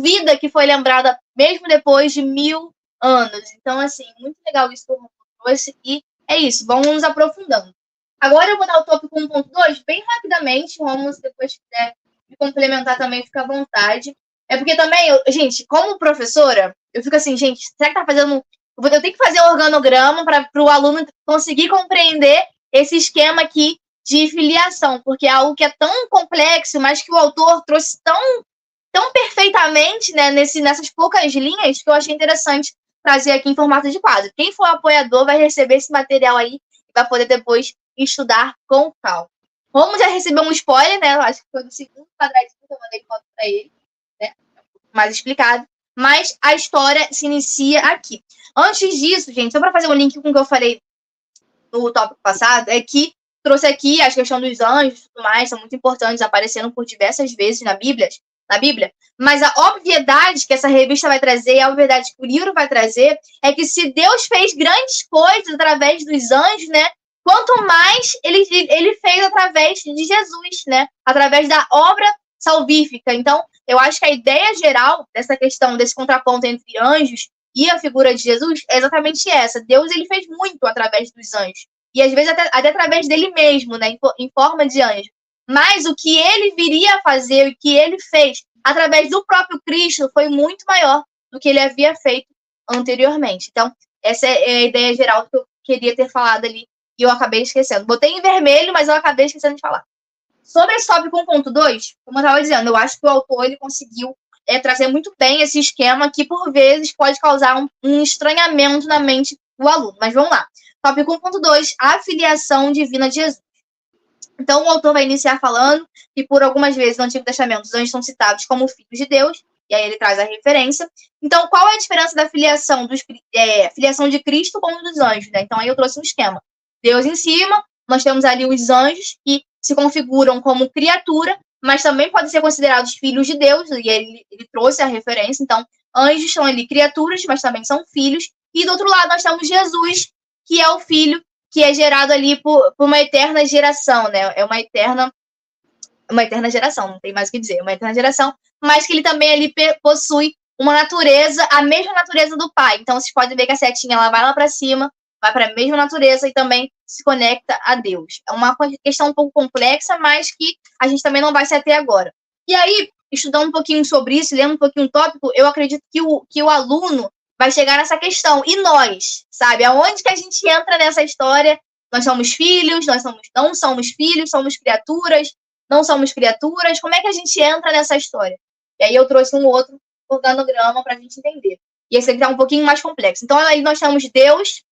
vida que foi lembrada mesmo depois de 1000 anos? Então, assim, muito legal isso que o Rômulo trouxe. E é isso, vamos nos aprofundando. Agora eu vou dar o tópico 1.2 bem rapidamente. Vamos, depois quiser me complementar também, fica à vontade. É porque também, gente, como professora, eu fico assim, gente, será que tá fazendo. Eu tenho que fazer o organograma para o aluno conseguir compreender esse esquema aqui de filiação, porque é algo que é tão complexo, mas que o autor trouxe tão perfeitamente, né, nessas poucas linhas, que eu achei interessante trazer aqui em formato de quadro. Quem for apoiador vai receber esse material aí e vai poder depois estudar com calma. Romulo já recebeu um spoiler, né? Eu acho que foi do segundo quadradinho que eu mandei foto para ele, né? Mais explicado. Mas a história se inicia aqui. Antes disso, gente, só para fazer um link com o que eu falei no tópico passado, é que trouxe aqui a questão dos anjos e tudo mais, são muito importantes, aparecendo por diversas vezes na Bíblia, mas a obviedade que essa revista vai trazer, a obviedade que o livro vai trazer, é que se Deus fez grandes coisas através dos anjos, né? Quanto mais ele fez através de Jesus, né? Através da obra salvífica. Então, eu acho que a ideia geral dessa questão, desse contraponto entre anjos e a figura de Jesus é exatamente essa. Deus, ele fez muito através dos anjos. E às vezes até através dele mesmo, né? Em forma de anjo. Mas o que ele viria a fazer, o que ele fez através do próprio Cristo foi muito maior do que ele havia feito anteriormente. Então, essa é a ideia geral que eu queria ter falado ali e eu acabei esquecendo. Botei em vermelho, mas eu acabei esquecendo de falar. Sobre esse tópico 1.2, como eu estava dizendo, eu acho que o autor ele conseguiu trazer muito bem esse esquema que, por vezes, pode causar um estranhamento na mente do aluno. Mas vamos lá. Tópico 1.2, a filiação divina de Jesus. Então, o autor vai iniciar falando que, por algumas vezes, no Antigo Testamento, os anjos são citados como filhos de Deus, e aí ele traz a referência. Então, qual é a diferença da filiação de Cristo com dos anjos, né? Então, aí eu trouxe um esquema. Deus em cima, nós temos ali os anjos que se configuram como criatura, mas também podem ser considerados filhos de Deus, e ele trouxe a referência. Então, anjos são ali criaturas, mas também são filhos. E do outro lado, nós temos Jesus, que é o filho que é gerado ali por uma eterna geração, né? É uma eterna geração, não tem mais o que dizer, uma eterna geração, mas que ele também ali possui uma natureza, a mesma natureza do pai. Então, vocês podem ver que a setinha ela vai lá para cima, vai para a mesma natureza e também se conecta a Deus. É uma questão um pouco complexa, mas que a gente também não vai se ater agora. E aí, estudando um pouquinho sobre isso, lendo um pouquinho o tópico, eu acredito que o aluno vai chegar nessa questão. E nós, sabe? Aonde que a gente entra nessa história? Nós somos filhos, não somos filhos, somos criaturas, não somos criaturas. Como é que a gente entra nessa história? E aí eu trouxe um outro organograma para a gente entender. E esse aqui é um pouquinho mais complexo. Então, aí nós temos Deus.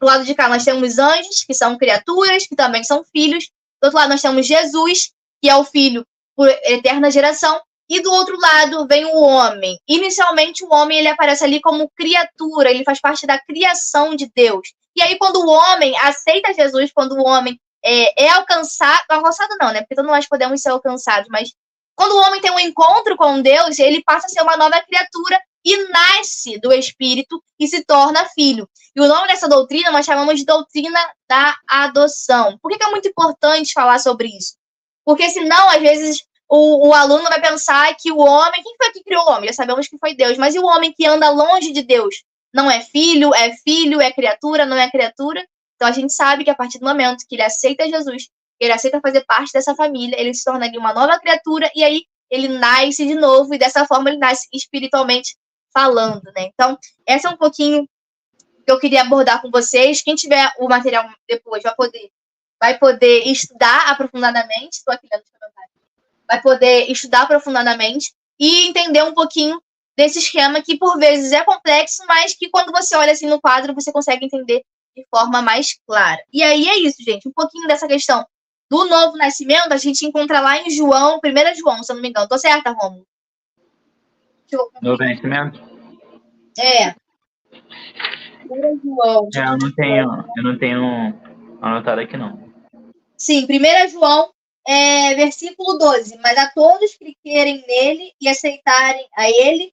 Do lado de cá, nós temos anjos, que são criaturas, que também são filhos. Do outro lado, nós temos Jesus, que é o filho por eterna geração. E do outro lado, vem o homem. Inicialmente, o homem ele aparece ali como criatura, ele faz parte da criação de Deus. E aí, quando o homem aceita Jesus, quando o homem é alcançado não, né? Porque todos nós podemos ser alcançados, mas quando o homem tem um encontro com Deus, ele passa a ser uma nova criatura e nasce do Espírito e se torna filho. E o nome dessa doutrina nós chamamos de doutrina da adoção. Por que é muito importante falar sobre isso? Porque senão, às vezes, o aluno vai pensar que o homem... Quem foi que criou o homem? Já sabemos que foi Deus. Mas e o homem que anda longe de Deus? Não é filho, é criatura, não é criatura? Então, a gente sabe que a partir do momento que ele aceita Jesus, ele aceita fazer parte dessa família, ele se torna ali uma nova criatura e aí ele nasce de novo e dessa forma ele nasce espiritualmente falando, né? Então, essa é um pouquinho que eu queria abordar com vocês. Quem tiver o material depois vai poder estudar aprofundadamente. Estou aqui lendo os comentários. Vai poder estudar aprofundadamente e entender um pouquinho desse esquema que, por vezes, é complexo, mas que, quando você olha assim no quadro, você consegue entender de forma mais clara. E aí é isso, gente. Um pouquinho dessa questão do novo nascimento, a gente encontra lá em João, 1 João, se eu não me engano. Tô certa, Rômulo? Novo nascimento? É. 1 João. Eu não tenho anotado aqui, não. Sim, 1 João versículo 12. Mas a todos que crerem nele e aceitarem a ele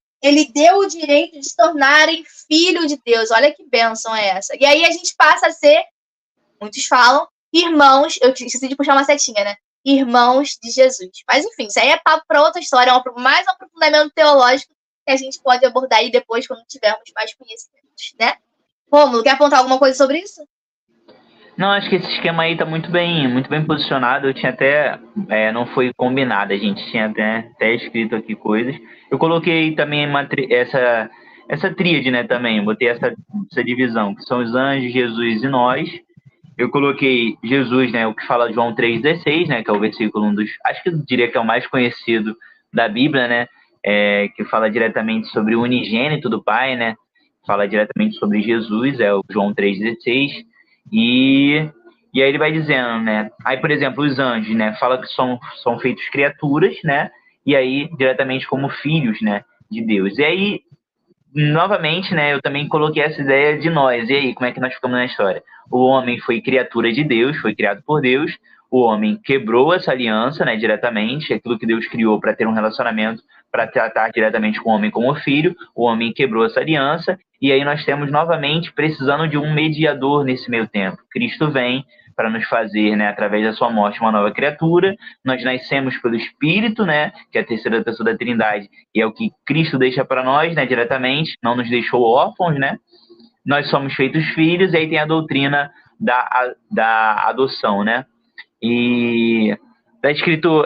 deu o direito de se tornarem filho de Deus. Olha que bênção é essa. E aí a gente passa a ser, muitos falam, irmãos. Eu esqueci de puxar uma setinha, né? Irmãos de Jesus. Mas enfim, isso aí é papo para outra história, mais um aprofundamento teológico que a gente pode abordar aí depois, quando tivermos mais conhecimentos, né? Rômulo, quer apontar alguma coisa sobre isso? Não, acho que esse esquema aí tá muito bem posicionado. Eu tinha até, não foi combinado, a gente tinha até escrito aqui coisas. Eu coloquei também essa tríade, né, também. Eu botei essa divisão, que são os anjos, Jesus e nós. Eu coloquei Jesus, né, o que fala de João 3,16, né, que é o versículo acho que eu diria que é o mais conhecido da Bíblia, né, que fala diretamente sobre o unigênito do Pai, né, fala diretamente sobre Jesus, é o João 3,16. E aí ele vai dizendo, né? Aí, por exemplo, os anjos, né? Fala que são feitos criaturas, né? E aí, diretamente como filhos, né? De Deus. E aí, novamente, né? Eu também coloquei essa ideia de nós. E aí, como é que nós ficamos na história? O homem foi criatura de Deus, foi criado por Deus. O homem quebrou essa aliança, né? Diretamente, aquilo que Deus criou para ter um relacionamento, para tratar diretamente com o homem como filho. O homem quebrou essa aliança. E aí nós temos novamente precisando de um mediador nesse meio tempo. Cristo vem para nos fazer, né, através da sua morte, uma nova criatura. Nós nascemos pelo Espírito, né, que é a terceira pessoa da Trindade, e é o que Cristo deixa para nós, né, diretamente, não nos deixou órfãos, né? Nós somos feitos filhos, e aí tem a doutrina da adoção, né? E tá escrito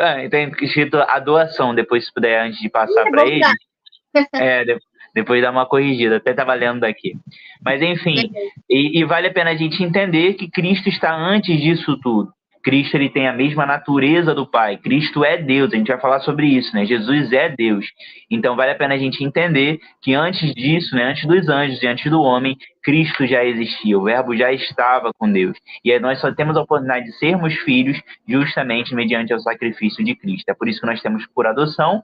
a doação, depois se puder, antes de passar para ele. Depois dá uma corrigida, até estava lendo daqui. Mas, enfim, e vale a pena a gente entender que Cristo está antes disso tudo. Cristo ele tem a mesma natureza do Pai. Cristo é Deus, a gente vai falar sobre isso, né? Jesus é Deus. Então, vale a pena a gente entender que antes disso, né, antes dos anjos e antes do homem, Cristo já existia, o Verbo já estava com Deus. E aí nós só temos a oportunidade de sermos filhos justamente mediante o sacrifício de Cristo. É por isso que nós temos por adoção,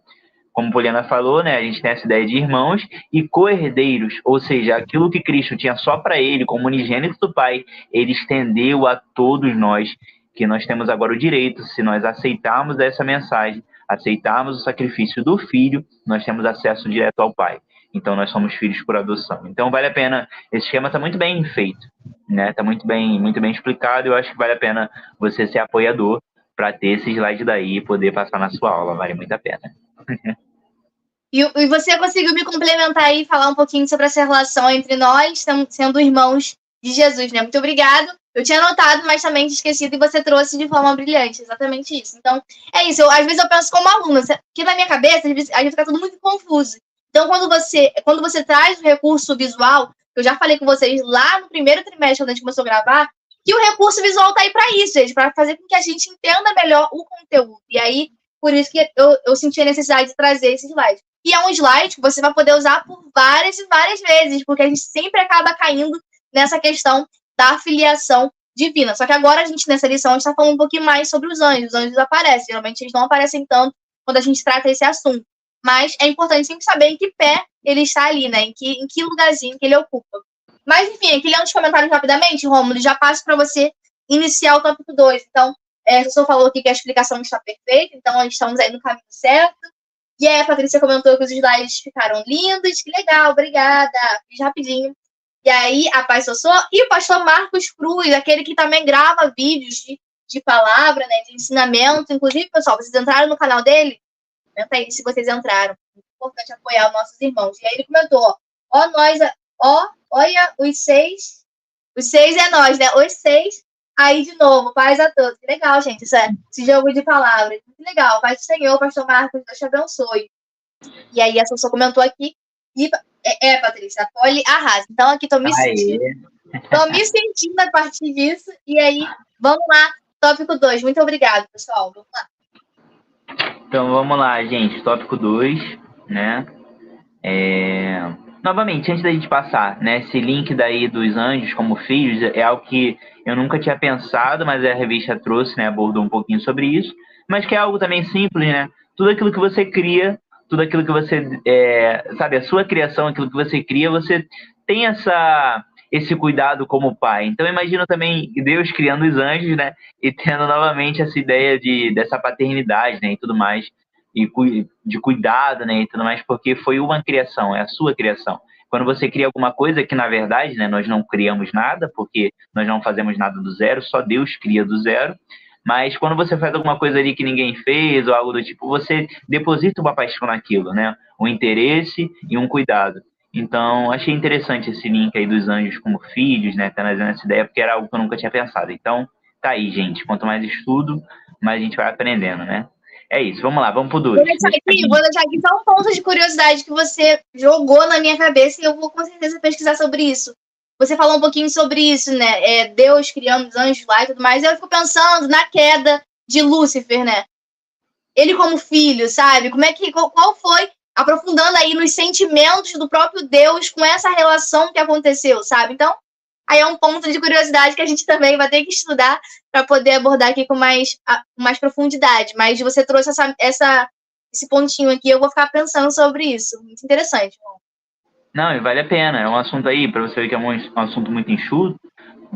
como Poliana falou, né, a gente tem essa ideia de irmãos e co-herdeiros, ou seja, aquilo que Cristo tinha só para ele, como unigênito do Pai, ele estendeu a todos nós, que nós temos agora o direito, se nós aceitarmos essa mensagem, aceitarmos o sacrifício do Filho, nós temos acesso direto ao Pai. Então, nós somos filhos por adoção. Então, vale a pena, esse esquema está muito bem feito, né? Está muito bem explicado, eu acho que vale a pena você ser apoiador para ter esse slide daí e poder passar na sua aula, vale muito a pena. E você conseguiu me complementar aí e falar um pouquinho sobre essa relação entre nós, sendo irmãos de Jesus, né? Muito obrigado. Eu tinha anotado, mas também tinha esquecido, e você trouxe de forma brilhante, exatamente isso. Então, é isso. Às vezes eu penso como aluna, que na minha cabeça, às vezes fica tudo muito confuso. Então, quando você traz o recurso visual, eu já falei com vocês lá no primeiro trimestre, quando a gente começou a gravar, que o recurso visual tá aí para isso, gente, para fazer com que a gente entenda melhor o conteúdo. E aí, por isso que eu senti a necessidade de trazer esse slide. E é um slide que você vai poder usar por várias e várias vezes, porque a gente sempre acaba caindo nessa questão da filiação divina. Só que agora a gente, nessa lição, a gente está falando um pouquinho mais sobre os anjos. Os anjos aparecem, geralmente eles não aparecem tanto quando a gente trata esse assunto. Mas é importante sempre saber em que pé ele está ali, né? Em que lugarzinho que ele ocupa. Mas, enfim, aqui lendo os comentários rapidamente, Rômulo, já passo para você iniciar o tópico 2. Então, o senhor falou aqui que a explicação está perfeita, então estamos aí no caminho certo. E a Patrícia comentou que os slides ficaram lindos. Que legal, obrigada. Fiz rapidinho. E aí, a Paz Sossô e o pastor Marcos Cruz, aquele que também grava vídeos de palavra, né, de ensinamento. Inclusive, pessoal, vocês entraram no canal dele? Comenta aí se vocês entraram. É importante apoiar os nossos irmãos. E aí ele comentou, olha, os seis é nós, né? Os 6, aí de novo, paz a todos. Que legal, gente, esse jogo de palavras. Muito legal. Paz do Senhor, pastor Marcos, Deus te abençoe. E aí a Sossô comentou aqui, e Patrícia, a Poli arrasa. Então aqui tô me sentindo a partir disso. E aí, vamos lá, tópico 2. Muito obrigada, pessoal. Vamos lá. Então, vamos lá, gente. Tópico 2, né? Novamente, antes da gente passar, né? Esse link daí dos anjos como filhos é algo que eu nunca tinha pensado, mas a revista trouxe, né? Abordou um pouquinho sobre isso. Mas que é algo também simples, né? Tudo aquilo que você cria, tudo aquilo que você... sabe, a sua criação, aquilo que você cria, você tem esse cuidado como pai. Então, imagino também Deus criando os anjos, né? E tendo novamente essa ideia dessa paternidade, né? E tudo mais, e de cuidado, né? E tudo mais, porque foi uma criação, é a sua criação. Quando você cria alguma coisa que, na verdade, né, nós não criamos nada, porque nós não fazemos nada do zero, só Deus cria do zero. Mas quando você faz alguma coisa ali que ninguém fez, ou algo do tipo, você deposita uma paixão naquilo, né? Um interesse e um cuidado. Então, achei interessante esse link aí dos anjos como filhos, né? Trazendo essa ideia, porque era algo que eu nunca tinha pensado. Então, tá aí, gente. Quanto mais estudo, mais a gente vai aprendendo, né? É isso. Vamos lá, vamos pro 2. Vou deixar aqui só um ponto de curiosidade que você jogou na minha cabeça e eu vou com certeza pesquisar sobre isso. Você falou um pouquinho sobre isso, né? Deus criando os anjos lá e tudo mais. E eu fico pensando na queda de Lúcifer, né? Ele como filho, sabe? Qual foi, aprofundando aí nos sentimentos do próprio Deus com essa relação que aconteceu, sabe? Então, aí é um ponto de curiosidade que a gente também vai ter que estudar para poder abordar aqui com mais profundidade. Mas você trouxe esse pontinho aqui, eu vou ficar pensando sobre isso. Muito interessante. Não, e vale a pena. É um assunto aí, para você ver que é um assunto muito enxuto,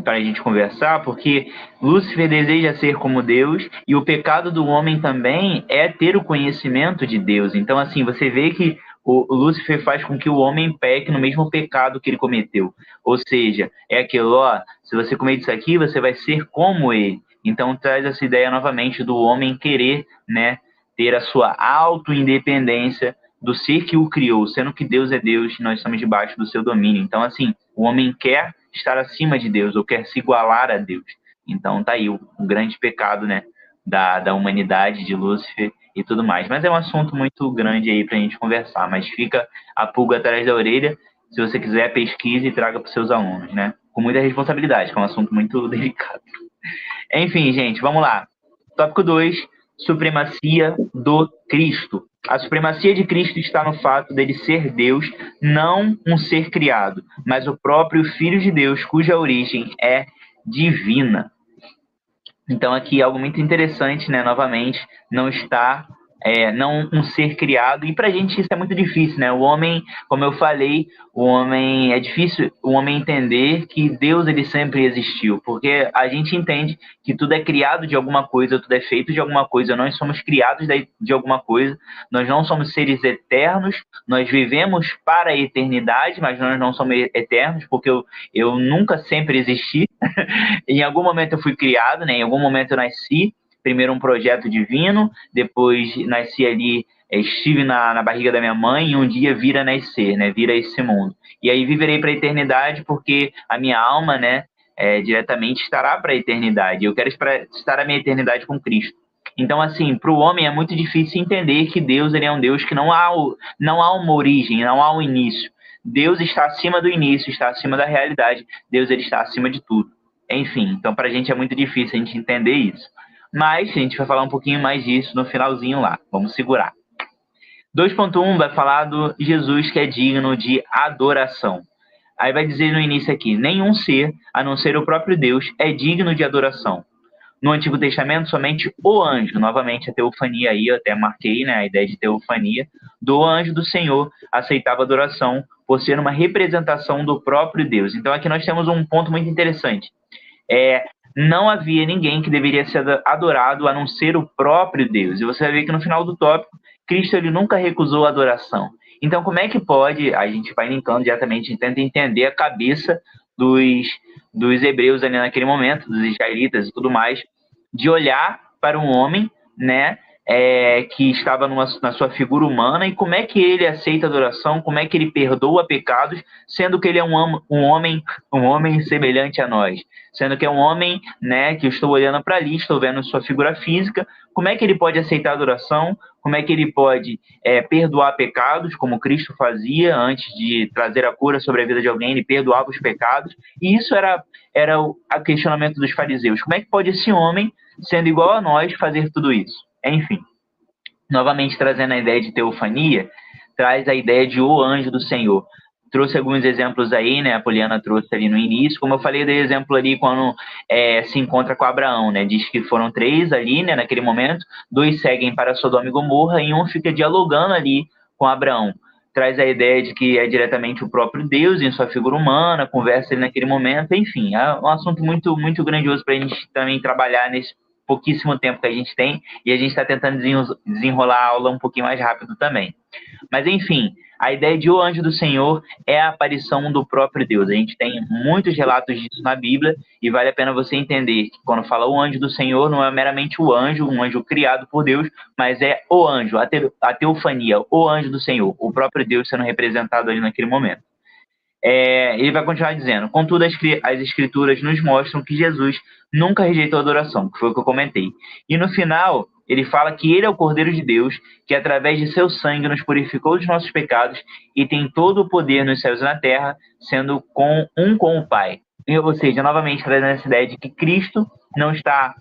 para a gente conversar, porque Lúcifer deseja ser como Deus e o pecado do homem também é ter o conhecimento de Deus. Então, assim, você vê que o Lúcifer faz com que o homem peque no mesmo pecado que ele cometeu. Ou seja, é aquilo, ó, se você comer isso aqui, você vai ser como ele. Então, traz essa ideia novamente do homem querer, né, ter a sua auto-independência do ser que o criou, sendo que Deus é Deus e nós estamos debaixo do seu domínio. Então, assim, o homem quer estar acima de Deus ou quer se igualar a Deus. Então, tá aí o grande pecado, né, da humanidade, de Lúcifer e tudo mais. Mas é um assunto muito grande aí pra gente conversar, mas fica a pulga atrás da orelha. Se você quiser, pesquise e traga para os seus alunos, né? Com muita responsabilidade, que é um assunto muito delicado. Enfim, gente, vamos lá. Tópico 2, supremacia do Cristo. A supremacia de Cristo está no fato dele ser Deus, não um ser criado, mas o próprio Filho de Deus, cuja origem é divina. Então, aqui algo muito interessante, né? Novamente, não está não um ser criado, e para a gente isso é muito difícil, né? O homem, como eu falei, é difícil o homem entender que Deus ele sempre existiu, porque a gente entende que tudo é criado de alguma coisa, tudo é feito de alguma coisa, nós somos criados de alguma coisa, nós não somos seres eternos, nós vivemos para a eternidade, mas nós não somos eternos, porque eu nunca sempre existi, em algum momento eu fui criado, né? Em algum momento eu nasci, primeiro um projeto divino, depois nasci ali, estive na barriga da minha mãe e um dia vira nascer, né? Vira esse mundo. E aí viverei para a eternidade porque a minha alma, né, diretamente estará para a eternidade. Eu quero estar a minha eternidade com Cristo. Então, assim, para o homem é muito difícil entender que Deus ele é um Deus que não há uma origem, não há um início. Deus está acima do início, está acima da realidade. Deus ele está acima de tudo. Enfim, então para a gente é muito difícil a gente entender isso. Mas a gente vai falar um pouquinho mais disso no finalzinho lá. Vamos segurar. 2.1 vai falar do Jesus que é digno de adoração. Aí vai dizer no início aqui, nenhum ser, a não ser o próprio Deus, é digno de adoração. No Antigo Testamento, somente o anjo, novamente a teofania aí, eu até marquei, né, a ideia de teofania, do anjo do Senhor aceitava adoração por ser uma representação do próprio Deus. Então aqui nós temos um ponto muito interessante. Não havia ninguém que deveria ser adorado a não ser o próprio Deus. E você vai ver que no final do tópico, Cristo ele nunca recusou a adoração. Então, como é que pode, a gente vai linkando diretamente, a gente tenta entender a cabeça dos hebreus ali naquele momento, dos israelitas e tudo mais, de olhar para um homem, né, que estava na sua figura humana, e como é que ele aceita a adoração, como é que ele perdoa pecados, sendo que ele é um homem semelhante a nós, sendo que é um homem, né, que eu estou olhando para ali, estou vendo sua figura física, como é que ele pode aceitar a adoração, como é que ele pode perdoar pecados, como Cristo fazia antes de trazer a cura sobre a vida de alguém, ele perdoava os pecados, e isso era o questionamento dos fariseus, como é que pode esse homem, sendo igual a nós, fazer tudo isso? Enfim, novamente trazendo a ideia de teofania, traz a ideia de o anjo do Senhor. Trouxe alguns exemplos aí, né? A Poliana trouxe ali no início. Como eu falei, dei exemplo ali quando se encontra com Abraão, né? Diz que foram 3 ali, né? Naquele momento. 2 seguem para Sodoma e Gomorra e um fica dialogando ali com Abraão. traz a ideia de que é diretamente o próprio Deus em sua figura humana, conversa ele naquele momento, enfim, é um assunto muito, muito grandioso para a gente também trabalhar nesse pouquíssimo tempo que a gente tem, e a gente está tentando desenrolar a aula um pouquinho mais rápido também. Mas, enfim, a ideia de o anjo do Senhor é a aparição do próprio Deus. A gente tem muitos relatos disso na Bíblia, e vale a pena você entender que quando fala o anjo do Senhor, não é meramente o anjo, um anjo criado por Deus, mas é o anjo, a teofania, o anjo do Senhor, o próprio Deus sendo representado ali naquele momento. Ele vai continuar dizendo: contudo, as escrituras nos mostram que Jesus nunca rejeitou a adoração, que foi o que eu comentei. E no final, ele fala que ele é o Cordeiro de Deus, que através de seu sangue nos purificou dos nossos pecados e tem todo o poder nos céus e na terra, sendo com o Pai. Ou seja, novamente trazendo essa ideia de que Cristo não está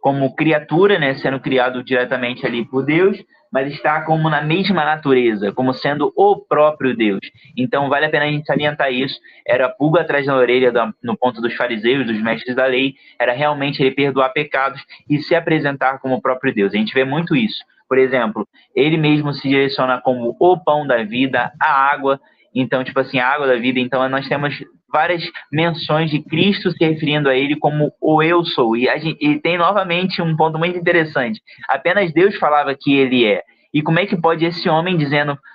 como criatura, né, sendo criado diretamente ali por Deus, mas está como na mesma natureza, como sendo o próprio Deus. Então, vale a pena a gente salientar isso. Era pulga atrás da orelha no ponto dos fariseus, dos mestres da lei, era realmente ele perdoar pecados e se apresentar como o próprio Deus. A gente vê muito isso. Por exemplo, ele mesmo se direciona como o pão da vida, a água. Então, tipo assim, a água da vida. Então, nós temos várias menções de Cristo se referindo a ele como o eu sou. E tem novamente um ponto muito interessante. Apenas Deus falava que ele é. E como é que pode esse homem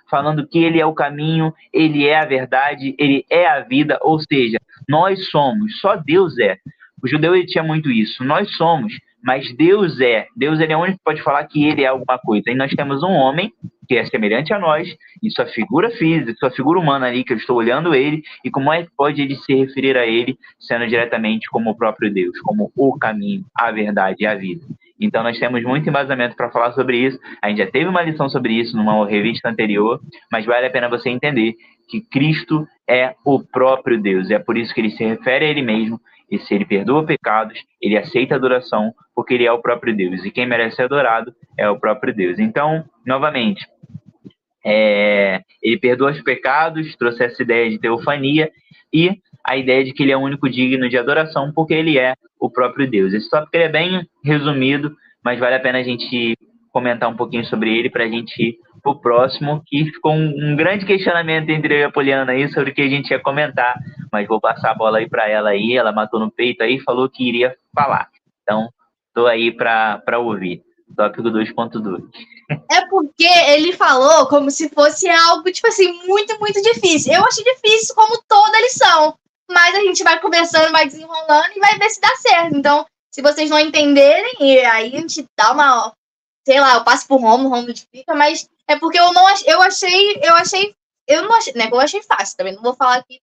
falando que ele é o caminho, ele é a verdade, ele é a vida, ou seja, nós somos, só Deus é. O judeu ele tinha muito isso, nós somos, mas Deus é. Deus ele é o único que pode falar que ele é alguma coisa. E nós temos um homem que é semelhante a nós, em sua figura física, sua figura humana ali, que eu estou olhando ele, e como é que pode ele se referir a ele, sendo diretamente como o próprio Deus, como o caminho, a verdade e a vida. Então nós temos muito embasamento para falar sobre isso, a gente já teve uma lição sobre isso numa revista anterior, mas vale a pena você entender que Cristo é o próprio Deus, é por isso que ele se refere a ele mesmo, e se ele perdoa pecados, ele aceita a adoração, porque ele é o próprio Deus, e quem merece ser adorado é o próprio Deus. Então, novamente, ele perdoa os pecados, trouxe essa ideia de teofania, e a ideia de que ele é o único digno de adoração, porque ele é o próprio Deus. Esse tópico é bem resumido, mas vale a pena a gente comentar um pouquinho sobre ele para a gente ir para o próximo, que ficou um grande questionamento entre eu e a Poliana aí sobre o que a gente ia comentar, mas vou passar a bola aí para ela aí, ela matou no peito aí e falou que iria falar. Então, estou aí para ouvir. Tópico 2.2. É porque ele falou como se fosse algo, tipo assim, muito, muito difícil. Eu achei difícil como toda lição, mas a gente vai conversando, vai desenrolando e vai ver se dá certo. Então, se vocês não entenderem, e aí a gente dá uma, sei lá, eu passo por Romulo explica, mas é porque eu não achei, eu não achei, né, eu achei fácil também, não vou falar aqui,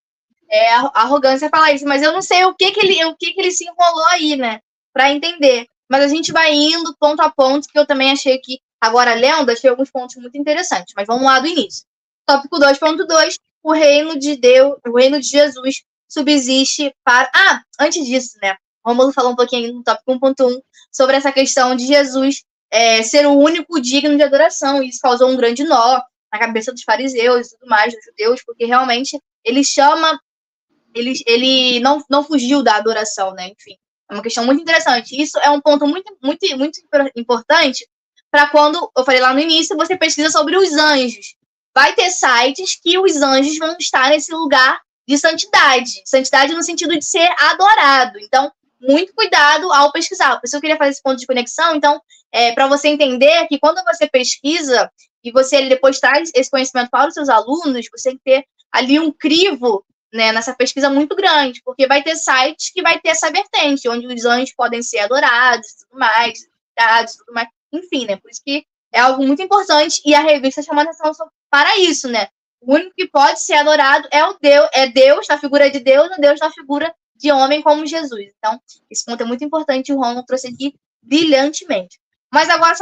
arrogância falar isso, mas eu não sei o que ele se enrolou aí, né, pra entender. Mas a gente vai indo ponto a ponto, que eu também achei que, agora lendo, achei alguns pontos muito interessantes, mas vamos lá do início. Tópico 2.2, o reino de Deus, o reino de Jesus subsiste para... antes disso, né, Rômulo falou um pouquinho no tópico 1.1 sobre essa questão de Jesus ser o único digno de adoração, e isso causou um grande nó na cabeça dos fariseus e tudo mais, dos judeus, porque realmente ele não fugiu da adoração, né, enfim. É uma questão muito interessante. Isso é um ponto muito, muito, muito importante para quando, eu falei lá no início, você pesquisa sobre os anjos. Vai ter sites que os anjos vão estar nesse lugar de santidade. Santidade no sentido de ser adorado. Então, muito cuidado ao pesquisar. Por isso eu queria fazer esse ponto de conexão. Então, para você entender que quando você pesquisa e você depois traz esse conhecimento para os seus alunos, você tem que ter ali um crivo, né, nessa pesquisa muito grande, porque vai ter sites que vai ter essa vertente, onde os anjos podem ser adorados e tudo mais, enfim, né, por isso que é algo muito importante, e a revista chama atenção para isso, né, o único que pode ser adorado é Deus, na figura de Deus, ou Deus na figura de homem como Jesus. Então, esse ponto é muito importante, e o Romulo trouxe aqui brilhantemente. Mas agora,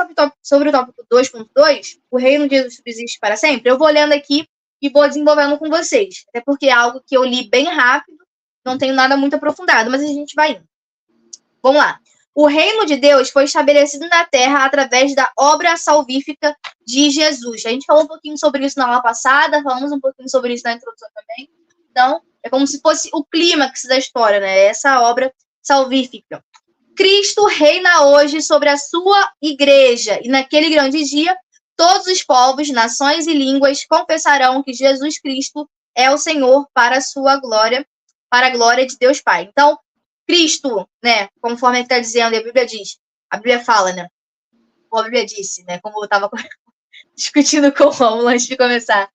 sobre o tópico 2.2, o reino de Jesus subsiste para sempre, eu vou lendo aqui e vou desenvolvendo com vocês. Até porque é algo que eu li bem rápido, não tenho nada muito aprofundado, mas a gente vai indo. Vamos lá. O reino de Deus foi estabelecido na Terra através da obra salvífica de Jesus. A gente falou um pouquinho sobre isso na aula passada, falamos um pouquinho sobre isso na introdução também. Então, é como se fosse o clímax da história, né? Essa obra salvífica. Cristo reina hoje sobre a sua igreja, e naquele grande dia, todos os povos, nações e línguas confessarão que Jesus Cristo é o Senhor para a sua glória, para a glória de Deus Pai. Então, Cristo, né, conforme ele está dizendo, e a Bíblia diz, a Bíblia fala, né, como a Bíblia disse, né, como eu estava discutindo com o Romulo antes de começar.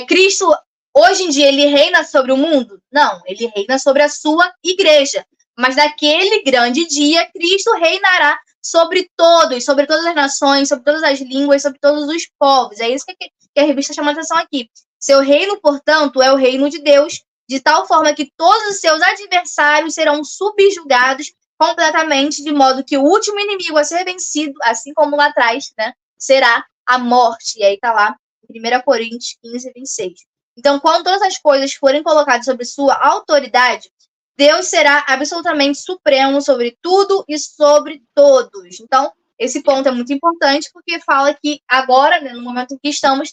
Cristo, hoje em dia, ele reina sobre o mundo? Não, ele reina sobre a sua igreja. Mas naquele grande dia, Cristo reinará sobre todos, sobre todas as nações, sobre todas as línguas, sobre todos os povos. É isso que a revista chama a atenção aqui. Seu reino, portanto, é o reino de Deus, de tal forma que todos os seus adversários serão subjugados completamente, de modo que o último inimigo a ser vencido, assim como lá atrás, né, será a morte. E aí está lá, em 1 Coríntios 15, 26. Então, quando todas as coisas forem colocadas sobre sua autoridade, Deus será absolutamente supremo sobre tudo e sobre todos. Então, esse ponto é muito importante, porque fala que agora, né, no momento em que estamos,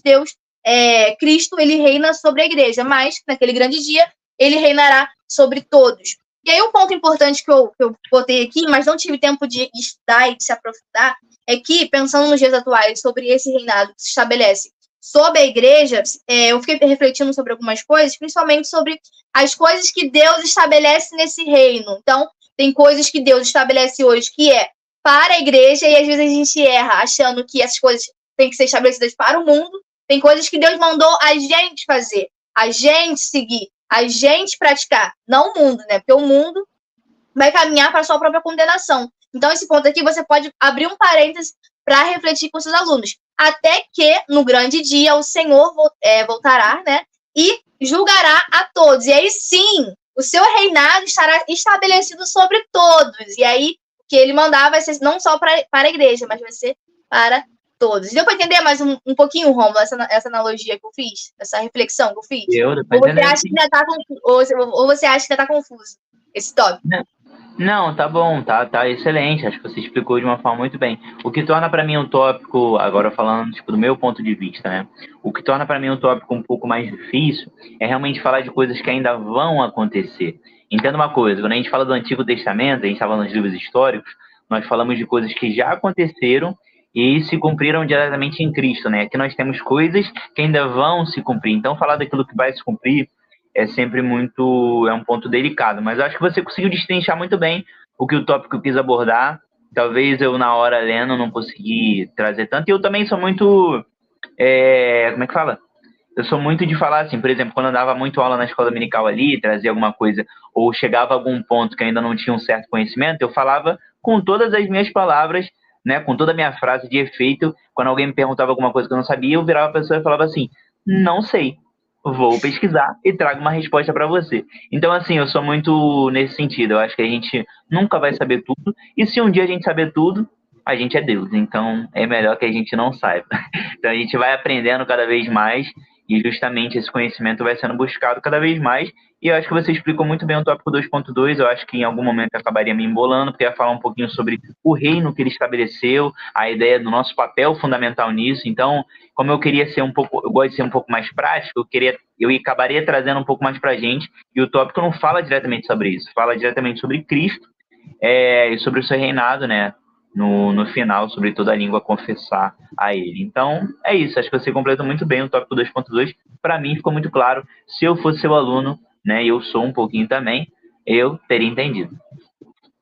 Cristo, ele reina sobre a igreja, mas naquele grande dia, ele reinará sobre todos. E aí, um ponto importante que eu botei aqui, mas não tive tempo de estudar e de se aprofundar, é que, pensando nos dias atuais, sobre esse reinado que se estabelece sobre a igreja, eu fiquei refletindo sobre algumas coisas, principalmente sobre as coisas que Deus estabelece nesse reino. Então, tem coisas que Deus estabelece hoje que é para a igreja, e às vezes a gente erra achando que essas coisas têm que ser estabelecidas para o mundo. Tem coisas que Deus mandou a gente fazer, a gente seguir, a gente praticar, não o mundo, né? Porque o mundo vai caminhar para a sua própria condenação. Então, esse ponto aqui, você pode abrir um parêntese para refletir com seus alunos. Até que, no grande dia, o Senhor voltará, né? E julgará a todos. E aí, sim, o seu reinado estará estabelecido sobre todos. E aí, o que ele mandar vai ser não só para a igreja, mas vai ser para todos. Deu para entender mais um pouquinho, Romulo, essa analogia que eu fiz? Essa reflexão que eu fiz? Ou você acha que ainda tá confuso? Ou você acha que ainda está confuso esse tópico? Não, tá bom, tá excelente. Acho que você explicou de uma forma muito bem. O que torna para mim um tópico, agora falando do meu ponto de vista, né? O que torna para mim um tópico um pouco mais difícil é realmente falar de coisas que ainda vão acontecer. Entenda uma coisa, quando a gente fala do Antigo Testamento, a gente estava nos livros históricos, nós falamos de coisas que já aconteceram e se cumpriram diretamente em Cristo, né? Aqui nós temos coisas que ainda vão se cumprir. Então, falar daquilo que vai se cumprir é sempre um ponto delicado, mas eu acho que você conseguiu destrinchar muito bem o que o tópico quis abordar. Talvez eu, na hora lendo, não consegui trazer tanto, e eu também sou muito, como é que fala? Eu sou muito de falar assim, por exemplo, quando eu dava muito aula na escola dominical ali, trazia alguma coisa, ou chegava a algum ponto que ainda não tinha um certo conhecimento, eu falava com todas as minhas palavras, né, com toda a minha frase de efeito. Quando alguém me perguntava alguma coisa que eu não sabia, eu virava a pessoa e falava assim, não sei. Vou pesquisar e trago uma resposta para você. Então, assim, eu sou muito nesse sentido. Eu acho que a gente nunca vai saber tudo. E se um dia a gente saber tudo, a gente é Deus. Então, é melhor que a gente não saiba. Então, a gente vai aprendendo cada vez mais. E justamente esse conhecimento vai sendo buscado cada vez mais. E eu acho que você explicou muito bem o tópico 2.2. Eu acho que em algum momento eu acabaria me embolando, porque ia falar um pouquinho sobre o reino que ele estabeleceu, a ideia do nosso papel fundamental nisso. Então, como eu queria ser eu gosto de ser um pouco mais prático, eu acabaria trazendo um pouco mais pra gente. E o tópico não fala diretamente sobre isso, fala diretamente sobre Cristo e sobre o seu reinado, né? No final, sobre toda a língua confessar a ele. Então, é isso. Acho que você completou muito bem o tópico 2.2. Para mim, ficou muito claro. Se eu fosse seu aluno, né, eu sou um pouquinho também, eu teria entendido.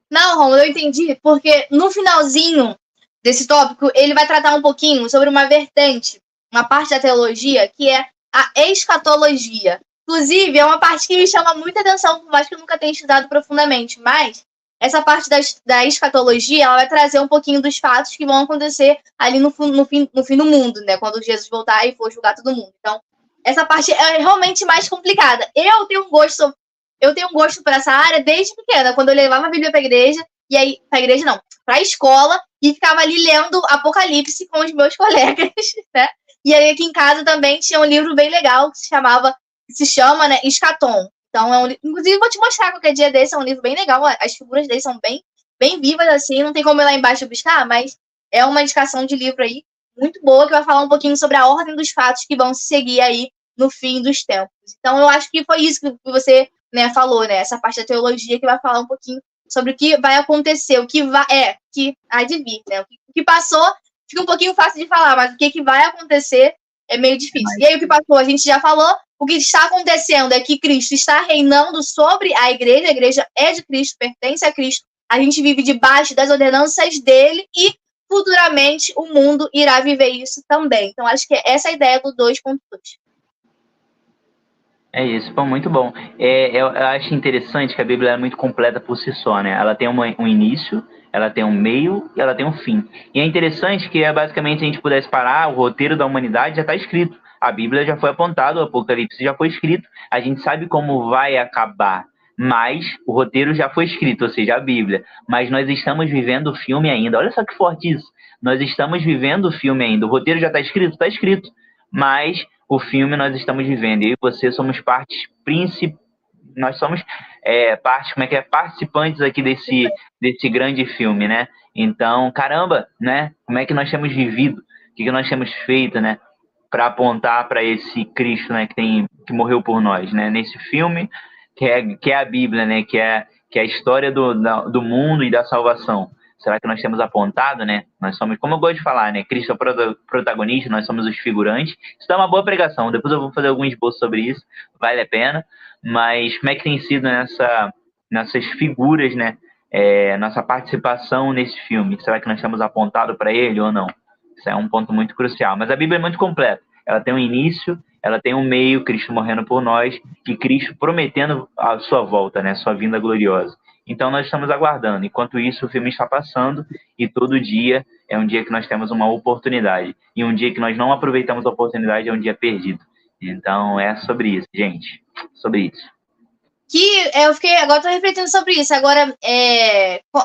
Não, Romulo, eu entendi, porque no finalzinho desse tópico, ele vai tratar um pouquinho sobre uma vertente, uma parte da teologia, que é a escatologia. Inclusive, é uma parte que me chama muita atenção, por mais que eu nunca tenha estudado profundamente, mas essa parte da escatologia, ela vai trazer um pouquinho dos fatos que vão acontecer ali no fim do mundo, né? Quando Jesus voltar e for julgar todo mundo. Então, essa parte é realmente mais complicada. Eu tenho um gosto por essa área desde pequena, quando eu levava a Bíblia para a igreja, e aí, para a igreja não, para a escola, e ficava ali lendo Apocalipse com os meus colegas, né? E aí aqui em casa também tinha um livro bem legal que se chama, né, Escatom. Então, inclusive, vou te mostrar qualquer dia desse, é um livro bem legal, as figuras dele são bem, bem vivas, assim, não tem como ir lá embaixo buscar, mas é uma indicação de livro aí muito boa, que vai falar um pouquinho sobre a ordem dos fatos que vão se seguir aí no fim dos tempos. Então, eu acho que foi isso que você, né, falou, né, essa parte da teologia que vai falar um pouquinho sobre o que vai acontecer, o que há de vir, né, o que passou fica um pouquinho fácil de falar, mas o que vai acontecer é meio difícil. E aí o que passou, a gente já falou, o que está acontecendo é que Cristo está reinando sobre a igreja é de Cristo, pertence a Cristo, a gente vive debaixo das ordenanças dele e futuramente o mundo irá viver isso também. Então acho que é essa a ideia do 2.2. É isso, pô, muito bom. Eu acho interessante que a Bíblia é muito completa por si só, né? Ela tem um início, ela tem um meio e ela tem um fim. E é interessante que basicamente a gente pudesse parar, o roteiro da humanidade já está escrito. A Bíblia já foi apontada, o Apocalipse já foi escrito, a gente sabe como vai acabar, mas o roteiro já foi escrito, ou seja, a Bíblia. Mas nós estamos vivendo o filme ainda. Olha só que forte isso. Nós estamos vivendo o filme ainda. O roteiro já está escrito? Está escrito. Mas o filme nós estamos vivendo. Eu e você somos partes principais. Nós somos participantes aqui desse grande filme, né? Então, caramba, né? Como é que nós temos vivido? O que nós temos feito, né? Para apontar para esse Cristo, né? Que morreu por nós, né? Nesse filme que é a Bíblia, né? Que é a história do mundo e da salvação. Será que nós temos apontado, né? Nós somos, como eu gosto de falar, né? Cristo é o protagonista, nós somos os figurantes. Isso dá uma boa pregação. Depois eu vou fazer algum esboço sobre isso, vale a pena. Mas como é que tem sido nessas figuras, né? Nossa participação nesse filme? Será que nós temos apontado para ele ou não? Isso é um ponto muito crucial. Mas a Bíblia é muito completa. Ela tem um início, ela tem um meio, Cristo morrendo por nós, e Cristo prometendo a sua volta, né? Sua vinda gloriosa. Então, nós estamos aguardando. Enquanto isso, o filme está passando e todo dia é um dia que nós temos uma oportunidade. E um dia que nós não aproveitamos a oportunidade é um dia perdido. Então, é sobre isso, gente. Sobre isso. Agora estou refletindo sobre isso. Agora,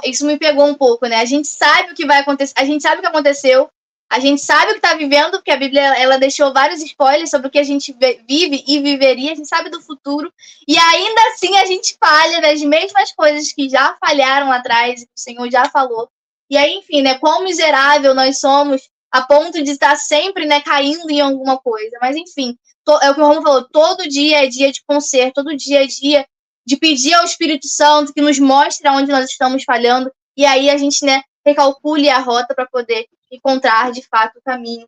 isso me pegou um pouco, né? A gente sabe o que vai acontecer, a gente sabe o que aconteceu, a gente sabe o que está vivendo, porque a Bíblia ela deixou vários spoilers sobre o que a gente vive e viveria, a gente sabe do futuro, e ainda assim a gente falha nas mesmas coisas que já falharam lá atrás, que o Senhor já falou. E aí, enfim, né, quão miserável nós somos a ponto de estar sempre, né, caindo em alguma coisa. Mas, enfim, é o que o Romulo falou, todo dia é dia de conserto, todo dia é dia de pedir ao Espírito Santo que nos mostre onde nós estamos falhando, e aí a gente, né, recalcule a rota para poder encontrar, de fato, o caminho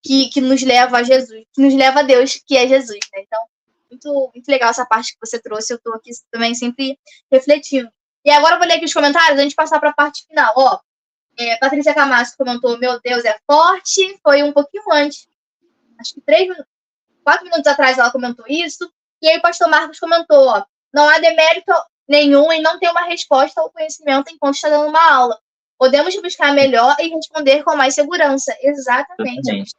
que nos leva a Jesus, que nos leva a Deus, que é Jesus, né? Então, muito, muito legal essa parte que você trouxe, eu estou aqui também sempre refletindo. E agora eu vou ler aqui os comentários, antes de passar para a parte final. Ó, Patrícia Camasso comentou, meu Deus, é forte, foi um pouquinho antes, acho que 4 minutos atrás ela comentou isso, e aí o pastor Marcos comentou, ó, não há demérito nenhum em não ter uma resposta ao conhecimento enquanto está dando uma aula. Podemos buscar melhor e responder com mais segurança. Exatamente.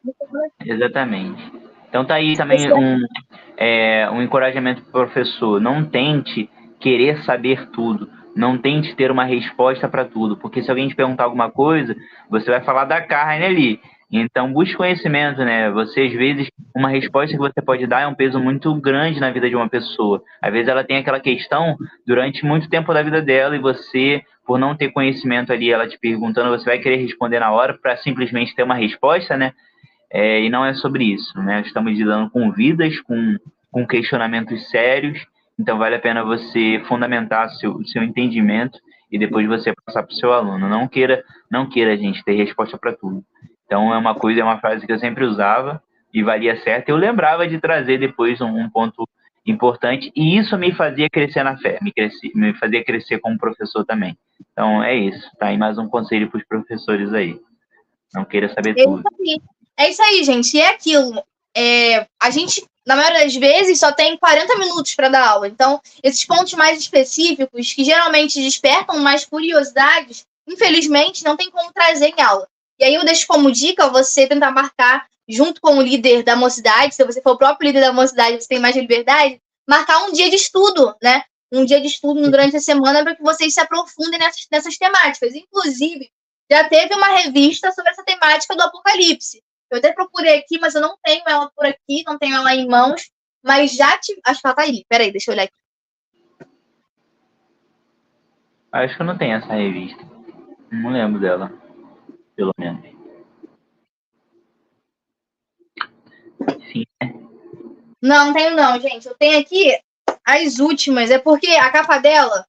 Exatamente. Então tá aí também um encorajamento para o professor. Não tente querer saber tudo. Não tente ter uma resposta para tudo. Porque se alguém te perguntar alguma coisa, você vai falar da carne ali. Então busque conhecimento, né? Você, às vezes, uma resposta que você pode dar é um peso muito grande na vida de uma pessoa. Às vezes ela tem aquela questão durante muito tempo da vida dela e você, por não ter conhecimento ali, ela te perguntando, você vai querer responder na hora para simplesmente ter uma resposta, né? E não é sobre isso, né? Estamos lidando com vidas, com questionamentos sérios, então vale a pena você fundamentar seu entendimento e depois você passar para o seu aluno. Não queira, gente, ter resposta para tudo. Então é uma frase que eu sempre usava e valia certo. Eu lembrava de trazer depois um ponto importante e isso me fazia crescer na fé, me fazia crescer como professor também. Então é isso, tá aí mais um conselho para os professores aí. Não queira saber tudo. É isso aí, gente. E é aquilo. A gente, na maioria das vezes, só tem 40 minutos para dar aula. Então, esses pontos mais específicos, que geralmente despertam mais curiosidades, infelizmente, não tem como trazer em aula. E aí eu deixo como dica você tentar marcar, junto com o líder da mocidade, se você for o próprio líder da mocidade, você tem mais liberdade, marcar um dia de estudo, né? Um dia de estudo durante a semana para que vocês se aprofundem nessas temáticas. Inclusive, já teve uma revista sobre essa temática do Apocalipse. Eu até procurei aqui, mas eu não tenho ela por aqui, não tenho ela em mãos, mas acho que ela tá aí. Peraí, deixa eu olhar aqui. Acho que eu não tenho essa revista. Não lembro dela, pelo menos. Sim, né? Não tenho não, gente. Eu tenho aqui as últimas. É porque a capa dela,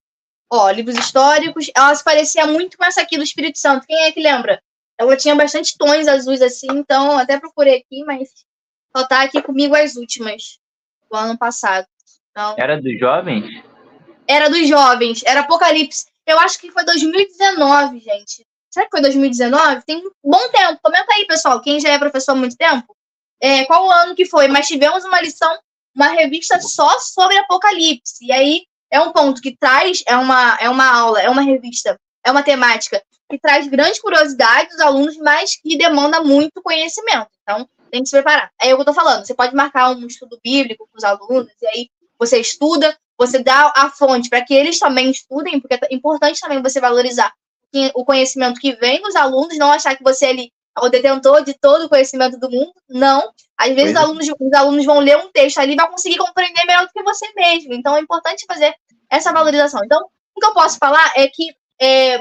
ó, livros históricos, ela se parecia muito com essa aqui do Espírito Santo. Quem é que lembra? Ela tinha bastante tons azuis assim, então até procurei aqui, mas só tá aqui comigo as últimas do ano passado. Então, Era dos jovens? era dos jovens, era Apocalipse. Eu acho que foi 2019, gente. Será que foi 2019? Tem um bom tempo. Comenta aí, pessoal, quem já é professor há muito tempo. Qual o ano que foi? Mas tivemos uma lição, uma revista só sobre Apocalipse. E aí é um ponto que traz, é uma aula, é uma revista, é uma temática que traz grande curiosidade dos alunos, mas que demanda muito conhecimento. Então, tem que se preparar. É o que eu tô falando. Você pode marcar um estudo bíblico com os alunos, e aí você estuda, você dá a fonte para que eles também estudem, porque é importante também você valorizar o conhecimento que vem dos alunos, não achar que você é o detentor de todo o conhecimento do mundo. Não. Às vezes os alunos vão ler um texto ali e vão conseguir compreender melhor do que você mesmo. Então, é importante fazer essa valorização. Então, o que eu posso falar é que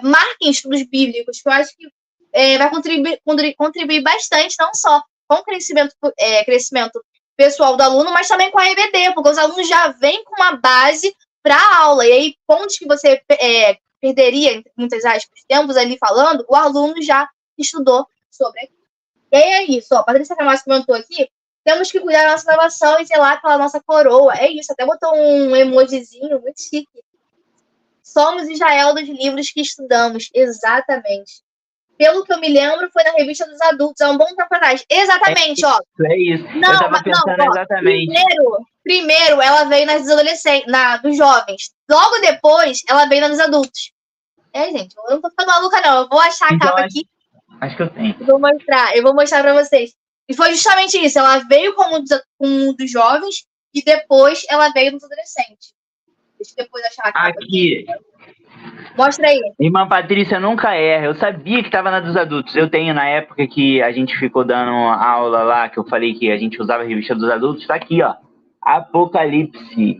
marquem estudos bíblicos, que eu acho que vai contribuir bastante, não só com o crescimento pessoal do aluno, mas também com a EBD, porque os alunos já vêm com uma base para a aula. E aí, pontos que você perderia, entre muitas aspas, tempos ali falando, o aluno já estudou sobre aquilo. E aí é isso, ó, a Patrícia Camacho comentou aqui, temos que cuidar da nossa gravação e zelar pela nossa coroa. É isso, até botou um emojizinho muito chique. Somos Israel dos livros que estudamos, exatamente. Pelo que eu me lembro, foi na revista dos adultos, há um bom tempo atrás. Exatamente, ó. É isso. Não, eu tava pensando exatamente. Primeiro, ela veio nas adolescentes, dos jovens. Logo depois, ela veio nos adultos. Gente, eu não tô ficando maluca, não. Eu vou achar a capa aqui. Acho que eu tenho. Eu vou mostrar pra vocês. E foi justamente isso. Ela veio como um dos jovens e depois ela veio nos adolescentes. Deixa eu depois achar a capa aqui. Mostra aí. Irmã Patrícia nunca erra. Eu sabia que estava na dos adultos. Eu tenho na época que a gente ficou dando aula lá, que eu falei que a gente usava a revista dos adultos. Tá aqui, ó. Apocalipse.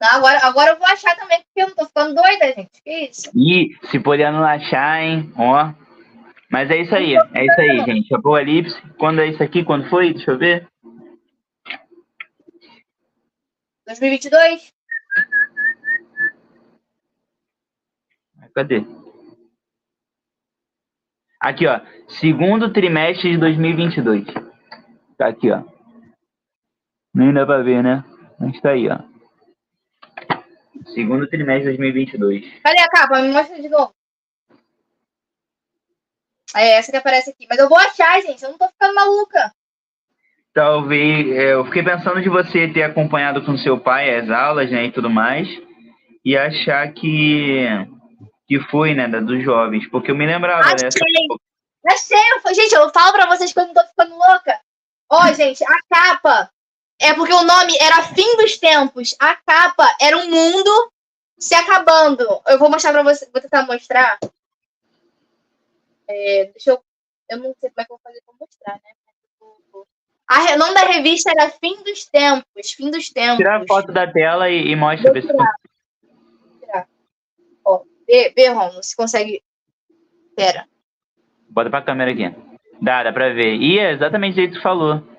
Agora eu vou achar também, porque eu não tô ficando doida, gente. Que isso? E se puder não achar, hein? Ó. Mas é isso aí. É isso aí, gente. Apocalipse. Quando é isso aqui? Quando foi? Deixa eu ver. 2022? Cadê? Aqui, ó. Segundo trimestre de 2022. Tá aqui, ó. Nem dá pra ver, né? Mas tá aí, ó. Segundo trimestre de 2022. Cadê a capa? Me mostra de novo. É essa que aparece aqui. Mas eu vou achar, gente. Eu não tô ficando maluca. Talvez... eu fiquei pensando de você ter acompanhado com seu pai as aulas, né? E tudo mais. E achar que foi, né? Dos jovens. Porque eu me lembrava dessa... Achei! Gente, eu falo pra vocês que eu não tô ficando louca. Ó, gente, a capa... É porque o nome era Fim dos Tempos. A capa era um mundo se acabando. Eu vou mostrar pra vocês. Vou tentar mostrar. Deixa eu... Eu não sei como é que eu vou fazer pra mostrar, né? O nome da revista era Fim dos Tempos. Fim dos Tempos. Tira a foto da tela e mostra. Vou tirar. Ó, vê, Romulo, se consegue... Pera. Bota pra câmera aqui. Dá pra ver. E é exatamente o jeito que tu falou.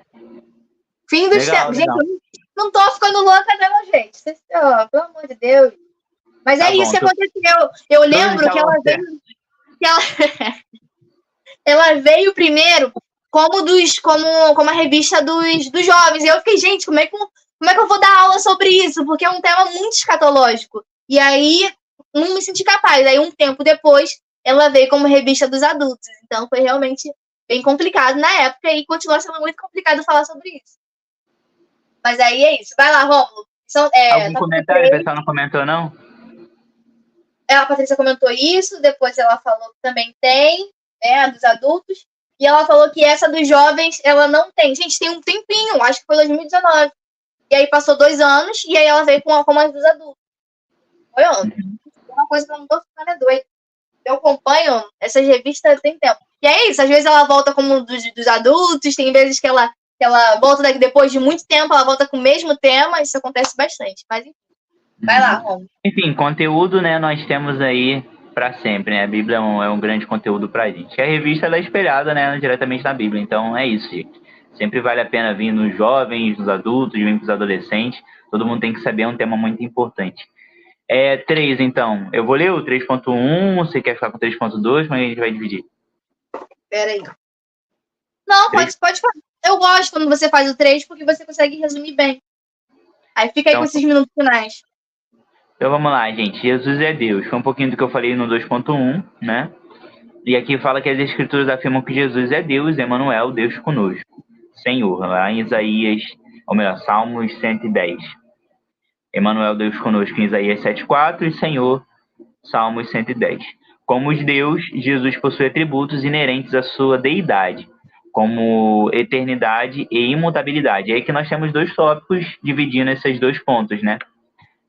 Fim dos tempos. Gente, eu não tô ficando louca, não, gente. Pelo amor de Deus. Mas é isso que aconteceu. Eu lembro que ela veio. Ela veio primeiro como a revista dos jovens. E eu fiquei, gente, como é que eu vou dar aula sobre isso? Porque é um tema muito escatológico. E aí, não me senti capaz. Aí, um tempo depois, ela veio como revista dos adultos. Então, foi realmente bem complicado na época e continua sendo muito complicado falar sobre isso. Mas aí é isso. Vai lá, Rômulo. Algum comentário? O pessoal não comentou, não? A Patrícia comentou isso, depois ela falou que também tem, a dos adultos. E ela falou que essa dos jovens, ela não tem. Gente, tem um tempinho, acho que foi 2019. E aí passou 2 anos, e aí ela veio com as dos adultos. Foi ontem. Uma coisa que eu não tô ficando doida. Eu acompanho essas revistas tem tempo. E é isso, às vezes ela volta como dos adultos, tem vezes que ela volta depois de muito tempo, ela volta com o mesmo tema, isso acontece bastante. Mas enfim, vai lá, Romulo. Enfim, conteúdo, né, nós temos aí para sempre, né? A Bíblia é um grande conteúdo pra gente. A revista ela é espelhada, né, diretamente na Bíblia, então é isso, gente. Sempre vale a pena vir nos jovens, nos adultos, vir nos adolescentes, todo mundo tem que saber, é um tema muito importante. 3, então. Eu vou ler o 3.1, você quer ficar com 3.2, mas a gente vai dividir. Pera aí. Não, pode fazer. Eu gosto quando você faz o 3, porque você consegue resumir bem. Aí fica aí com esses minutos finais. Então vamos lá, gente. Jesus é Deus. Foi um pouquinho do que eu falei no 2.1, né? E aqui fala que as escrituras afirmam que Jesus é Deus, Emmanuel, Deus conosco. Senhor, lá em Isaías, ou melhor, Salmos 110. Emmanuel, Deus conosco, em Isaías 7.4 e Senhor, Salmos 110. Como Deus, Jesus possui atributos inerentes à sua deidade, como eternidade e imutabilidade. É aí que nós temos 2 tópicos dividindo esses 2 pontos, né?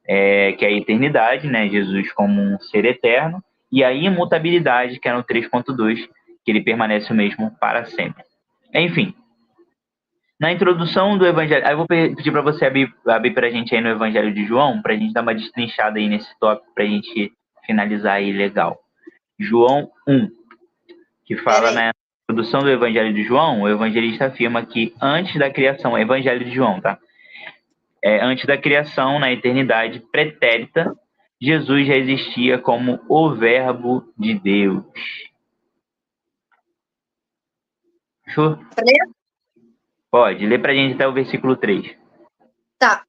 Que é a eternidade, né? Jesus como um ser eterno, e a imutabilidade, que é no 3.2, que ele permanece o mesmo para sempre. Enfim, na introdução do Evangelho, aí eu vou pedir para você abrir para a gente aí no Evangelho de João, para a gente dar uma destrinchada aí nesse tópico, para a gente finalizar aí legal. João 1, que fala na introdução do Evangelho de João, o evangelista afirma que antes da criação, Evangelho de João, tá? Antes da criação, na eternidade pretérita, Jesus já existia como o Verbo de Deus. Fechou? Pode, lê pra gente até o versículo 3. Tá.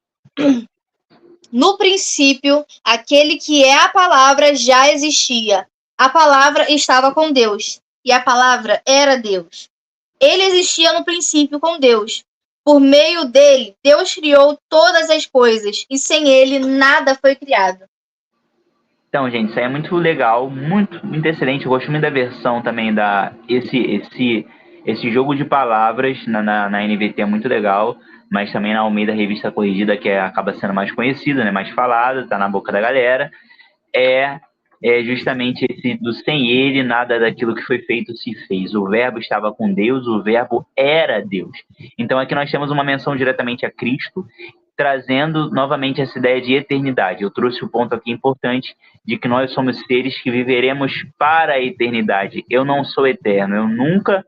No princípio, aquele que é a palavra já existia. A palavra estava com Deus, e a palavra era Deus. Ele existia no princípio com Deus. Por meio dele, Deus criou todas as coisas, e sem ele nada foi criado. Então, gente, isso aí é muito legal, muito excelente. Eu gosto muito da versão também esse jogo de palavras na NVT é muito legal, mas também na Almeida Revista Corrigida, que acaba sendo mais conhecida, né, mais falada, tá na boca da galera, é justamente esse do sem ele, nada daquilo que foi feito se fez. O verbo estava com Deus, o verbo era Deus. Então aqui nós temos uma menção diretamente a Cristo, trazendo novamente essa ideia de eternidade. Eu trouxe o ponto aqui importante de que nós somos seres que viveremos para a eternidade. Eu não sou eterno,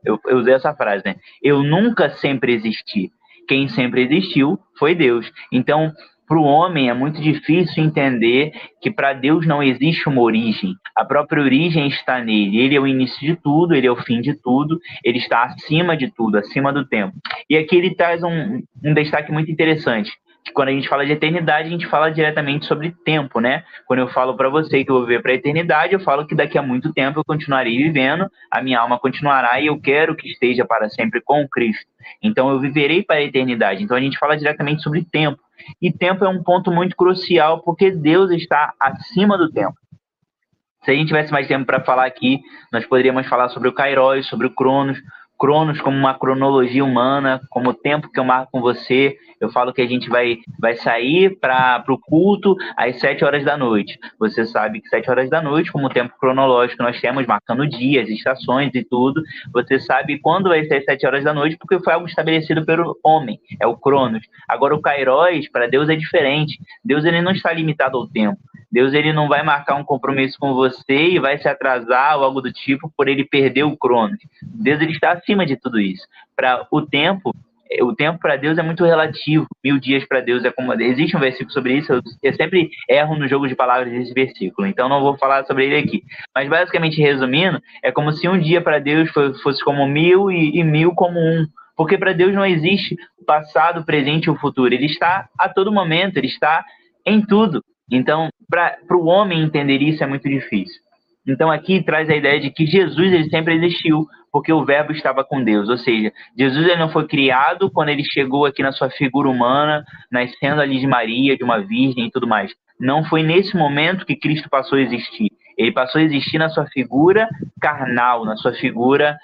eu usei essa frase, né? Eu nunca sempre existi. Quem sempre existiu foi Deus. Então, para o homem é muito difícil entender que para Deus não existe uma origem. A própria origem está nele. Ele é o início de tudo, ele é o fim de tudo, ele está acima de tudo, acima do tempo. E aqui ele traz um destaque muito interessante, que quando a gente fala de eternidade, a gente fala diretamente sobre tempo, né? Quando eu falo para você que eu vou viver para a eternidade, eu falo que daqui a muito tempo eu continuarei vivendo, a minha alma continuará e eu quero que esteja para sempre com Cristo. Então eu viverei para a eternidade. Então a gente fala diretamente sobre tempo. E tempo é um ponto muito crucial, porque Deus está acima do tempo. Se a gente tivesse mais tempo para falar aqui, nós poderíamos falar sobre o Kairos, sobre o Cronos. Cronos como uma cronologia humana, como o tempo que eu marco com você. Eu falo que a gente vai sair para o culto às 7 horas da noite. Você sabe que 7 horas da noite, como o tempo cronológico nós temos, marcando dias, estações e tudo, você sabe quando vai ser às 7 horas da noite, porque foi algo estabelecido pelo homem, é o Cronos. Agora o Kairos, para Deus, é diferente. Deus ele não está limitado ao tempo. Deus ele não vai marcar um compromisso com você e vai se atrasar ou algo do tipo por ele perder o Cronos. Deus ele está acima de tudo isso. Para o tempo para Deus é muito relativo. 1000 dias para Deus é como... Existe um versículo sobre isso, eu sempre erro no jogo de palavras desse versículo, então não vou falar sobre ele aqui. Mas basicamente, resumindo, é como se um dia para Deus fosse como 1000 e 1000 como um. Porque para Deus não existe passado, presente ou futuro. Ele está a todo momento, ele está em tudo. Então, para o homem entender isso é muito difícil. Então, aqui traz a ideia de que Jesus ele sempre existiu, porque o verbo estava com Deus. Ou seja, Jesus ele não foi criado quando ele chegou aqui na sua figura humana, nascendo ali de Maria, de uma virgem e tudo mais. Não foi nesse momento que Cristo passou a existir. Ele passou a existir na sua figura carnal, na sua figura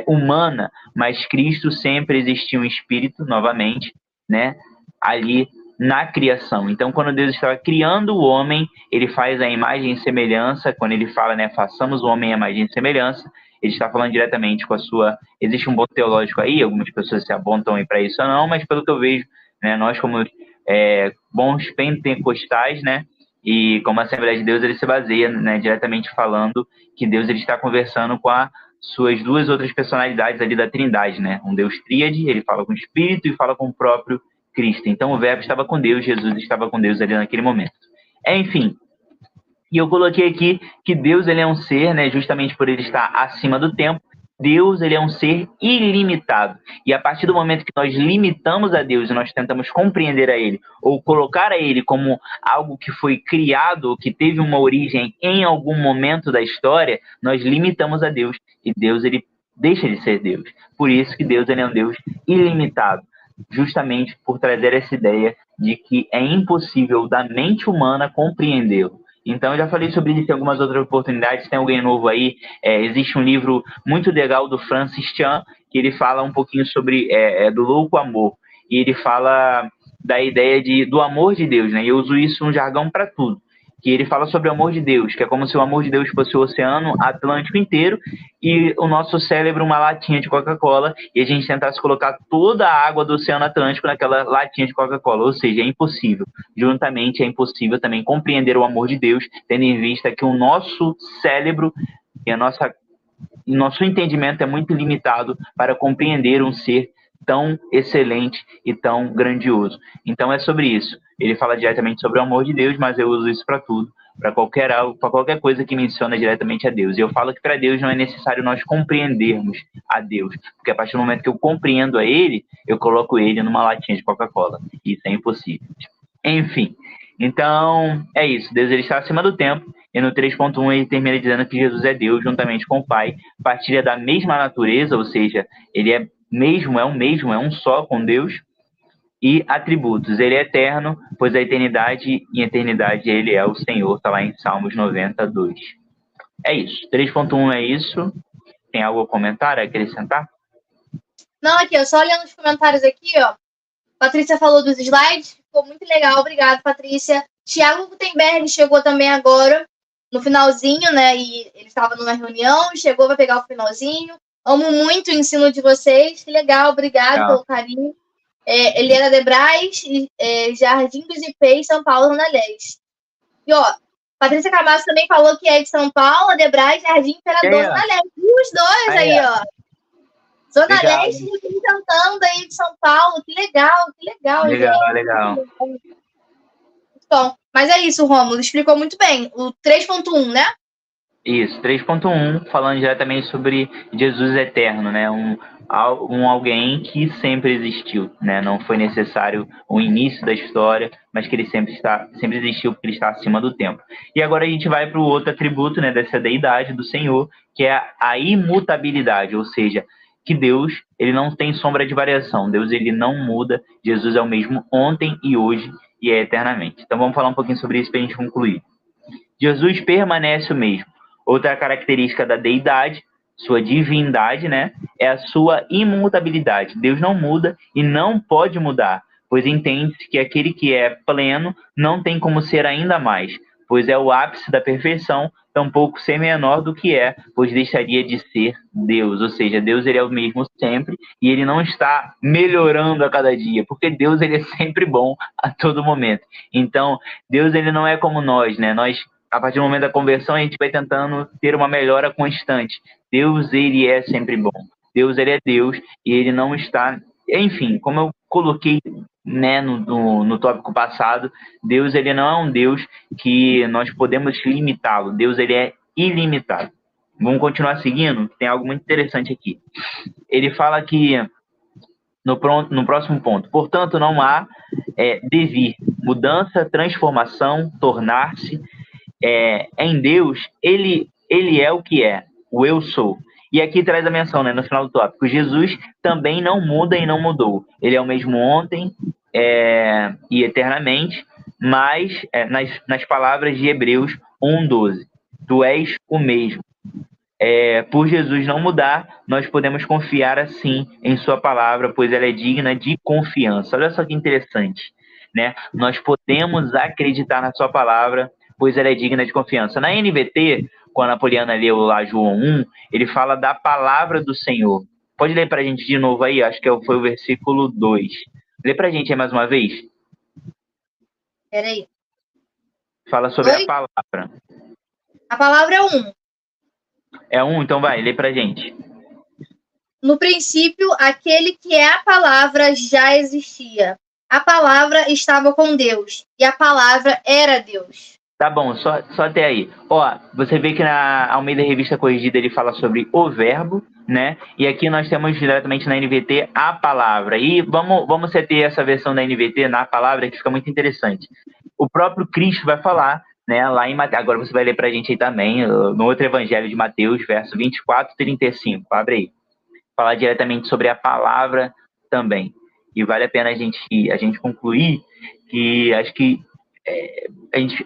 humana, mas Cristo sempre existiu em espírito, novamente, né? Ali na criação. Então, quando Deus estava criando o homem, ele faz a imagem e semelhança. Quando ele fala, né, façamos o homem a imagem e semelhança, ele está falando diretamente com a sua... Existe um ponto teológico aí, algumas pessoas se apontam aí para isso ou não, mas pelo que eu vejo, né, nós como bons pentecostais, né, e como a Assembleia de Deus, ele se baseia, né, diretamente falando que Deus ele está conversando com as suas 2 outras personalidades ali da Trindade, né, um Deus tríade, ele fala com o Espírito e fala com o próprio Cristo. Então o verbo estava com Deus, Jesus estava com Deus ali naquele momento. Enfim, E eu coloquei aqui que Deus ele é um ser, né, justamente por ele estar acima do tempo, Deus ele é um ser ilimitado. E a partir do momento que nós limitamos a Deus e nós tentamos compreender a Ele, ou colocar a Ele como algo que foi criado, ou que teve uma origem em algum momento da história, nós limitamos a Deus. E Deus ele deixa de ser Deus. Por isso que Deus ele é um Deus ilimitado. Justamente por trazer essa ideia de que é impossível da mente humana compreendê-lo. Então, eu já falei sobre isso em algumas outras oportunidades. Tem alguém novo aí. Existe um livro muito legal do Francis Chan, que ele fala um pouquinho sobre do louco amor. E ele fala da ideia do amor de Deus, né? E eu uso isso no jargão para tudo. Que ele fala sobre o amor de Deus, que é como se o amor de Deus fosse o oceano Atlântico inteiro e o nosso cérebro uma latinha de Coca-Cola e a gente tentasse colocar toda a água do oceano Atlântico naquela latinha de Coca-Cola. Ou seja, é impossível. Juntamente, é impossível também compreender o amor de Deus, tendo em vista que o nosso cérebro e nosso entendimento é muito limitado para compreender um ser tão excelente e tão grandioso. Então é sobre isso. Ele fala diretamente sobre o amor de Deus, mas eu uso isso para tudo, para qualquer coisa que menciona diretamente a Deus. E eu falo que para Deus não é necessário nós compreendermos a Deus, porque a partir do momento que eu compreendo a Ele, eu coloco Ele numa latinha de Coca-Cola. Isso é impossível. Enfim, então é isso. Deus ele está acima do tempo. E no 3.1 ele termina dizendo que Jesus é Deus juntamente com o Pai, partilha da mesma natureza, ou seja, ele é um só com Deus, e atributos. Ele é eterno, pois a eternidade em eternidade ele é o Senhor, está lá em Salmos 92. É isso. 3.1 é isso. Tem algo a comentar, a acrescentar? Não, aqui, eu só olhando os comentários aqui, ó. Patrícia falou dos slides, ficou muito legal, obrigado, Patrícia. Tiago Gutenberg chegou também agora, no finalzinho, né? E ele estava numa reunião, chegou para pegar o finalzinho. Amo muito o ensino de vocês, que legal, obrigado pelo carinho. Eliana Debraz, Jardim dos Ipês, São Paulo, Zona Leste. E, ó, Patrícia Camacho também falou que é de São Paulo, Debraz, Jardim Imperador, Zona Leste. Os dois aí, ó. Zona Leste representando aí de São Paulo. Que legal, gente. Legal. Bom, mas é isso, Rômulo. Explicou muito bem. O 3.1, né? Isso, 3.1, falando diretamente sobre Jesus eterno, né? Um alguém que sempre existiu, né? Não foi necessário o início da história, mas que ele sempre existiu porque ele está acima do tempo. E agora a gente vai para o outro atributo, né, dessa deidade do Senhor, que é a imutabilidade, ou seja, que Deus ele não tem sombra de variação. Deus ele não muda. Jesus é o mesmo ontem e hoje e é eternamente. Então vamos falar um pouquinho sobre isso para a gente concluir. Jesus permanece o mesmo. Outra característica da deidade, sua divindade, né, é a sua imutabilidade. Deus não muda e não pode mudar, pois entende-se que aquele que é pleno não tem como ser ainda mais, pois é o ápice da perfeição, tampouco ser menor do que é, pois deixaria de ser Deus. Ou seja, Deus ele é o mesmo sempre e ele não está melhorando a cada dia, porque Deus ele é sempre bom a todo momento. Então, Deus ele não é como nós, né? Nós, a partir do momento da conversão, a gente vai tentando ter uma melhora constante. Deus, ele é sempre bom. Deus, ele é Deus e ele não está... Enfim, como eu coloquei, né, no tópico passado, Deus, ele não é um Deus que nós podemos limitá-lo. Deus, ele é ilimitado. Vamos continuar seguindo? Tem algo muito interessante aqui. Ele fala que, no próximo ponto, portanto, não há devir, mudança, transformação, tornar-se... em Deus, ele é o que é, o eu sou. E aqui traz a menção, né, no final do tópico, Jesus também não muda e não mudou. Ele é o mesmo ontem e eternamente, mas nas palavras de Hebreus 1:12, tu és o mesmo. Por Jesus não mudar, nós podemos confiar assim em sua palavra, pois ela é digna de confiança. Olha só que interessante, né? Nós podemos acreditar na sua palavra, pois ela é digna de confiança. Na NVT, quando a Poliana leu lá João 1, ele fala da palavra do Senhor. Pode ler para a gente de novo aí? Acho que foi o versículo 2. Lê para a gente aí mais uma vez. Peraí. Fala sobre a palavra. A palavra é 1. É 1? Então vai, lê para a gente. No princípio, aquele que é a palavra já existia. A palavra estava com Deus, e a palavra era Deus. Tá bom, só até aí. Ó, você vê que na Almeida Revista Corrigida ele fala sobre o verbo, né? E aqui nós temos diretamente na NVT a palavra. E vamos ter essa versão da NVT na palavra que fica muito interessante. O próprio Cristo vai falar, né? Lá em Mateus, agora você vai ler pra gente aí também, no outro evangelho de Mateus, verso 24 e 35. Abre aí. Falar diretamente sobre a palavra também. E vale a pena a gente concluir que acho que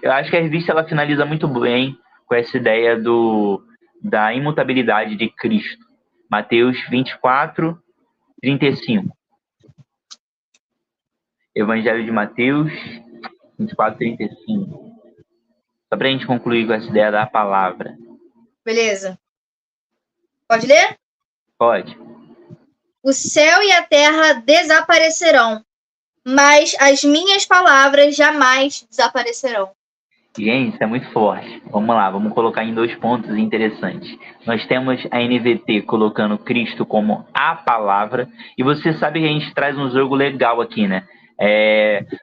eu acho que a revista ela finaliza muito bem com essa ideia da imutabilidade de Cristo. Mateus 24, 35. Evangelho de Mateus 24, 35. Só para a gente concluir com essa ideia da palavra. Beleza. Pode ler? Pode. O céu e a terra desaparecerão, mas as minhas palavras jamais desaparecerão. Gente, isso é muito forte. Vamos lá, vamos colocar em 2 pontos interessantes. Nós temos a NVT colocando Cristo como a palavra, e você sabe que a gente traz um jogo legal aqui, né?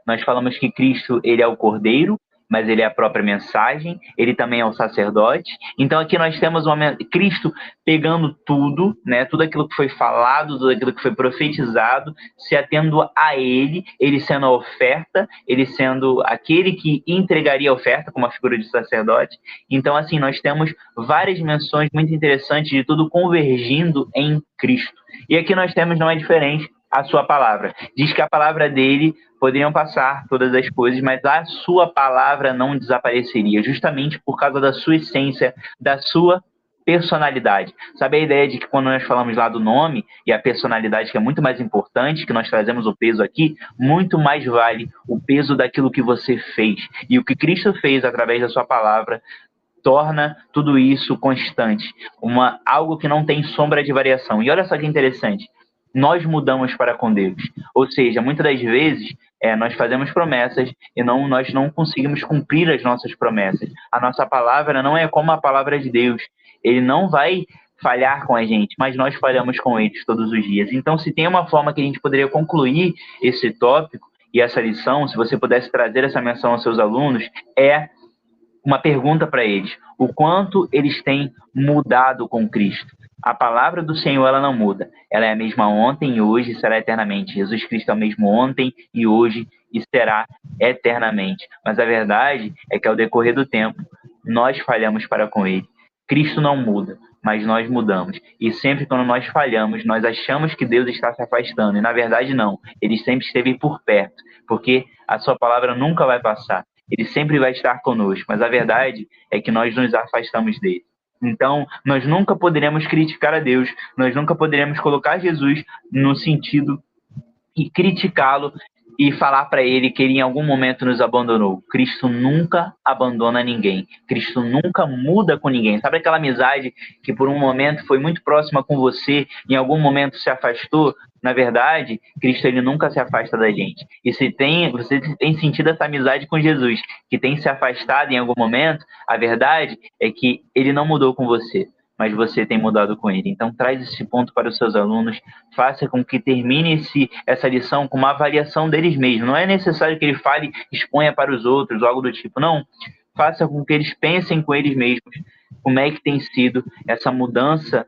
Nós falamos que Cristo, ele é o Cordeiro, mas ele é a própria mensagem, ele também é o sacerdote. Então aqui nós temos Cristo pegando tudo, né, tudo aquilo que foi falado, tudo aquilo que foi profetizado, se atendo a ele sendo a oferta, ele sendo aquele que entregaria a oferta como a figura de sacerdote. Então assim, nós temos várias menções muito interessantes de tudo convergindo em Cristo. E aqui nós temos, não é diferente, a sua palavra. Diz que a palavra dele poderiam passar todas as coisas, mas a sua palavra não desapareceria, justamente por causa da sua essência, da sua personalidade. Sabe a ideia de que quando nós falamos lá do nome e a personalidade, que é muito mais importante, que nós trazemos o peso aqui, muito mais vale o peso daquilo que você fez. E o que Cristo fez através da sua palavra torna tudo isso constante, algo que não tem sombra de variação. E olha só que interessante, nós mudamos para com Deus. Ou seja, muitas das vezes nós fazemos promessas e nós não conseguimos cumprir as nossas promessas. A nossa palavra não é como a palavra de Deus. Ele não vai falhar com a gente, mas nós falhamos com eles todos os dias. Então, se tem uma forma que a gente poderia concluir esse tópico e essa lição, se você pudesse trazer essa menção aos seus alunos, é uma pergunta para eles: o quanto eles têm mudado com Cristo? A palavra do Senhor, ela não muda. Ela é a mesma ontem e hoje e será eternamente. Jesus Cristo é o mesmo ontem e hoje e será eternamente. Mas a verdade é que ao decorrer do tempo, nós falhamos para com ele. Cristo não muda, mas nós mudamos. E sempre quando nós falhamos, nós achamos que Deus está se afastando. E na verdade não. Ele sempre esteve por perto, porque a sua palavra nunca vai passar. Ele sempre vai estar conosco, mas a verdade é que nós nos afastamos dele. Então, nós nunca poderemos criticar a Deus, nós nunca poderemos colocar Jesus no sentido e criticá-lo e falar para ele que ele em algum momento nos abandonou. Cristo nunca abandona ninguém. Cristo nunca muda com ninguém. Sabe aquela amizade que por um momento foi muito próxima com você, em algum momento se afastou? Na verdade, Cristo ele nunca se afasta da gente. E se você tem sentido essa amizade com Jesus, que tem se afastado em algum momento, a verdade é que ele não mudou com você, mas você tem mudado com ele. Então, traz esse ponto para os seus alunos, faça com que termine essa lição com uma avaliação deles mesmos. Não é necessário que ele fale, exponha para os outros, ou algo do tipo. Não, faça com que eles pensem com eles mesmos como é que tem sido essa mudança,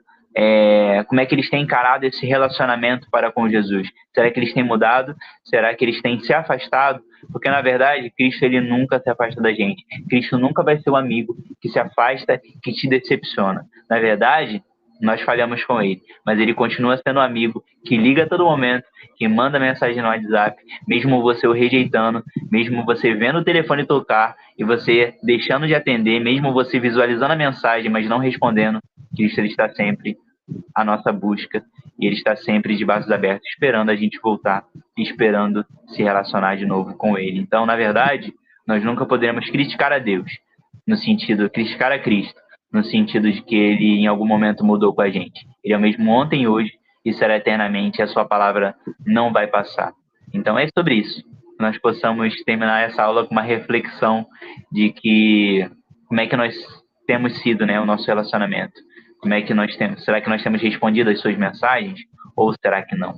como é que eles têm encarado esse relacionamento para com Jesus. Será que eles têm mudado? Será que eles têm se afastado? Porque, na verdade, Cristo ele nunca se afasta da gente. Cristo nunca vai ser um amigo que se afasta, que te decepciona. Na verdade, nós falhamos com ele, mas ele continua sendo um amigo que liga a todo momento, que manda mensagem no WhatsApp, mesmo você o rejeitando, mesmo você vendo o telefone tocar e você deixando de atender, mesmo você visualizando a mensagem, mas não respondendo. Cristo ele está sempre à nossa busca e ele está sempre de braços abertos, esperando a gente voltar, esperando se relacionar de novo com ele. Então, na verdade, nós nunca poderemos criticar a Deus, no sentido, criticar a Cristo, no sentido de que ele em algum momento mudou com a gente. Ele é o mesmo ontem e hoje e será eternamente, a sua palavra não vai passar. Então é sobre isso. Nós possamos terminar essa aula com uma reflexão de que como é que nós temos sido, né, o nosso relacionamento. Como é que nós temos? Será que nós temos respondido as suas mensagens? Ou será que não?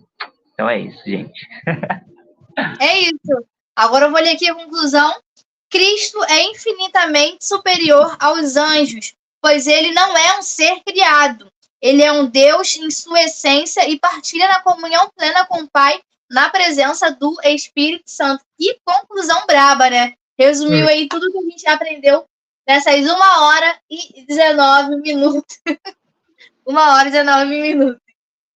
Então é isso, gente. É isso. Agora eu vou ler aqui a conclusão. Cristo é infinitamente superior aos anjos, pois ele não é um ser criado. Ele é um Deus em sua essência e partilha na comunhão plena com o Pai, na presença do Espírito Santo. Que conclusão braba, né? Resumiu aí tudo que a gente aprendeu nessas 1h19. 1h19.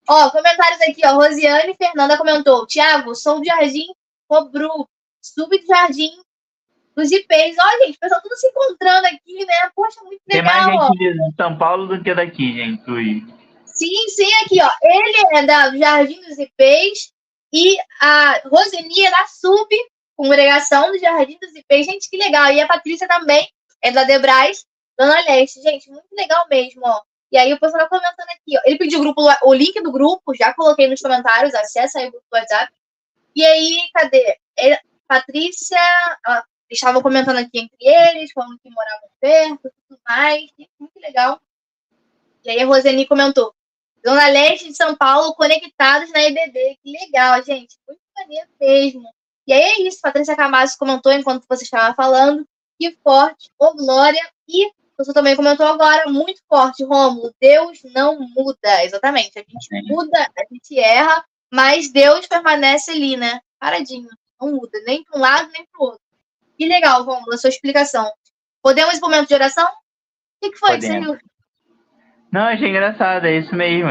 Ó, comentários aqui, ó. Rosiane Fernanda comentou: Tiago, sou do Jardim Robru, sub do Jardim dos IPs. Olha, gente, o pessoal tudo se encontrando aqui, né? Poxa, muito legal. Tem mais gente de São Paulo do que daqui, gente. Sim, aqui, ó. Ele é do Jardim dos IPs e a Roseni é da sub, congregação do Jardim dos IPs. Gente, que legal. E a Patrícia também é da Debras, Dona Leste. Gente, muito legal mesmo, ó. E aí o pessoal tá comentando aqui, ó. Ele pediu o link do grupo, já coloquei nos comentários, acessa aí o grupo do WhatsApp. E aí, cadê? Patrícia, ó, eles estavam comentando aqui entre eles, falando que moravam perto, tudo mais. Muito legal. E aí a Roseni comentou: Zona Leste de São Paulo conectados na EBD. Que legal, gente. Muito maneiro mesmo. E aí é isso. Patrícia Camasso comentou enquanto você estava falando. Que forte. Ô, Glória. E você também comentou agora. Muito forte, Rômulo. Deus não muda. Exatamente. A gente muda, a gente erra, mas Deus permanece ali, né? Paradinho. Não muda. Nem para um lado, nem para o outro. Que legal, Rômulo, a sua explicação. Podemos ir para o momento de oração? O que foi que você viu? Não, achei engraçado, é isso mesmo.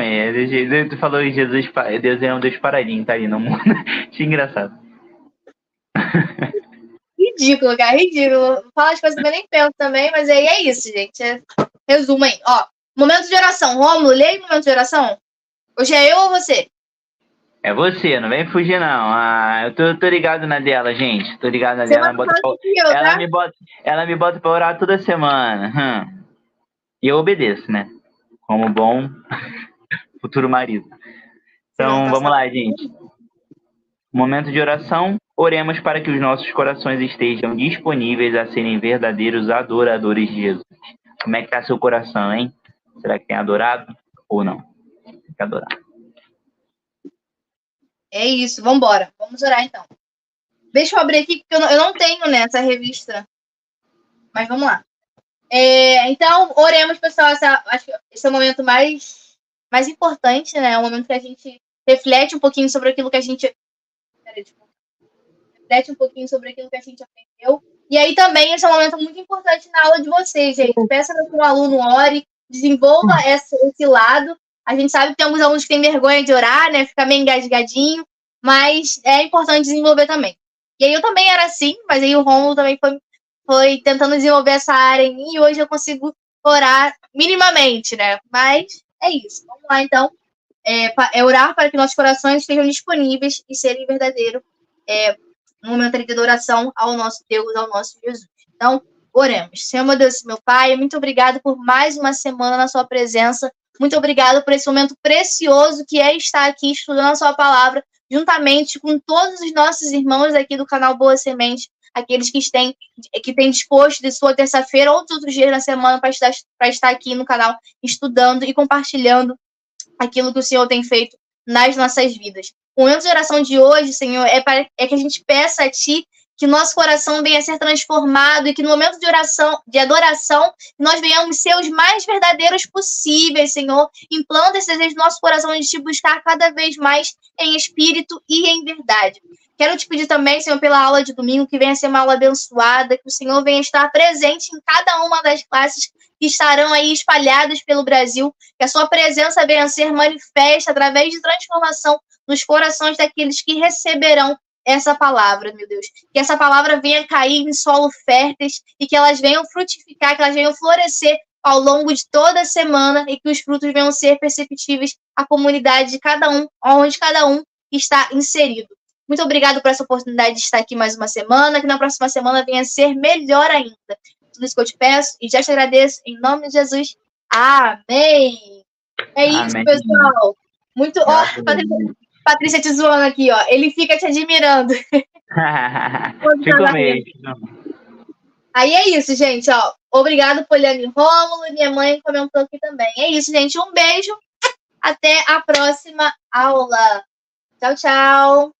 Tu falou que Deus é um Deus paradinho, tá ali no mundo. Achei engraçado. Ridículo, cara, ridículo. Fala as coisas que eu nem penso também, mas aí é isso, gente. Resumo aí. Ó, momento de oração. Rômulo, lê aí momento de oração. Hoje é eu ou você? É você, não vem fugir, não. Eu tô ligado na dela, gente. Tô ligado na dela. Ela me bota pra orar toda semana. E eu obedeço, né? Como bom futuro marido. Então, vamos lá, gente. Momento de oração. Oremos para que os nossos corações estejam disponíveis a serem verdadeiros adoradores de Jesus. Como é que tá seu coração, hein? Será que tem adorado ou não? Tem que adorar. É isso, vamos embora. Vamos orar, então. Deixa eu abrir aqui, porque eu não tenho, né, essa revista. Mas vamos lá. Então, oremos, pessoal. Acho que esse é o momento mais importante, né? É o momento que a gente reflete um pouquinho sobre aquilo que a gente... Reflete um pouquinho sobre aquilo que a gente aprendeu. E aí também esse é um momento muito importante na aula de vocês, gente. Peça que o aluno ore, desenvolva esse lado. A gente sabe que tem alguns alunos que têm vergonha de orar, né? Fica meio engasgadinho, mas é importante desenvolver também. E aí eu também era assim, mas aí o Rômulo também foi tentando desenvolver essa área em mim e hoje eu consigo orar minimamente, né? Mas é isso. Vamos lá, então. Orar para que nossos corações estejam disponíveis e serem verdadeiros no momento de adoração ao nosso Deus, ao nosso Jesus. Então, oremos. Senhor, meu Deus, meu Pai, muito obrigado por mais uma semana na sua presença. Muito obrigado por esse momento precioso que é estar aqui estudando a sua palavra, juntamente com todos os nossos irmãos aqui do canal Boa Semente, aqueles que têm disposto de sua terça-feira ou de outros dias na semana para estar aqui no canal estudando e compartilhando aquilo que o Senhor tem feito nas nossas vidas. O momento de oração de hoje, Senhor, é que a gente peça a Ti que nosso coração venha a ser transformado e que no momento de oração, de adoração, nós venhamos ser os mais verdadeiros possíveis, Senhor. Implanta esse desejo no nosso coração de Te buscar cada vez mais em espírito e em verdade. Quero te pedir também, Senhor, pela aula de domingo, que venha ser uma aula abençoada, que o Senhor venha estar presente em cada uma das classes que estarão aí espalhadas pelo Brasil, que a sua presença venha a ser manifesta através de transformação nos corações daqueles que receberão essa palavra, meu Deus. Que essa palavra venha cair em solo férteis e que elas venham frutificar, que elas venham florescer ao longo de toda a semana e que os frutos venham ser perceptíveis à comunidade de cada um, onde cada um está inserido. Muito obrigado por essa oportunidade de estar aqui mais uma semana, que na próxima semana venha a ser melhor ainda. Tudo isso que eu te peço e já te agradeço em nome de Jesus. Amém. É isso, amém, pessoal. Muito... Ó, Patrícia te zoando aqui, ó. Ele fica te admirando. Fico mesmo. Aí é isso, gente, ó. Obrigado, Poliana e Rômulo. Minha mãe comentou aqui também. É isso, gente. Um beijo. Até a próxima aula. Tchau, tchau.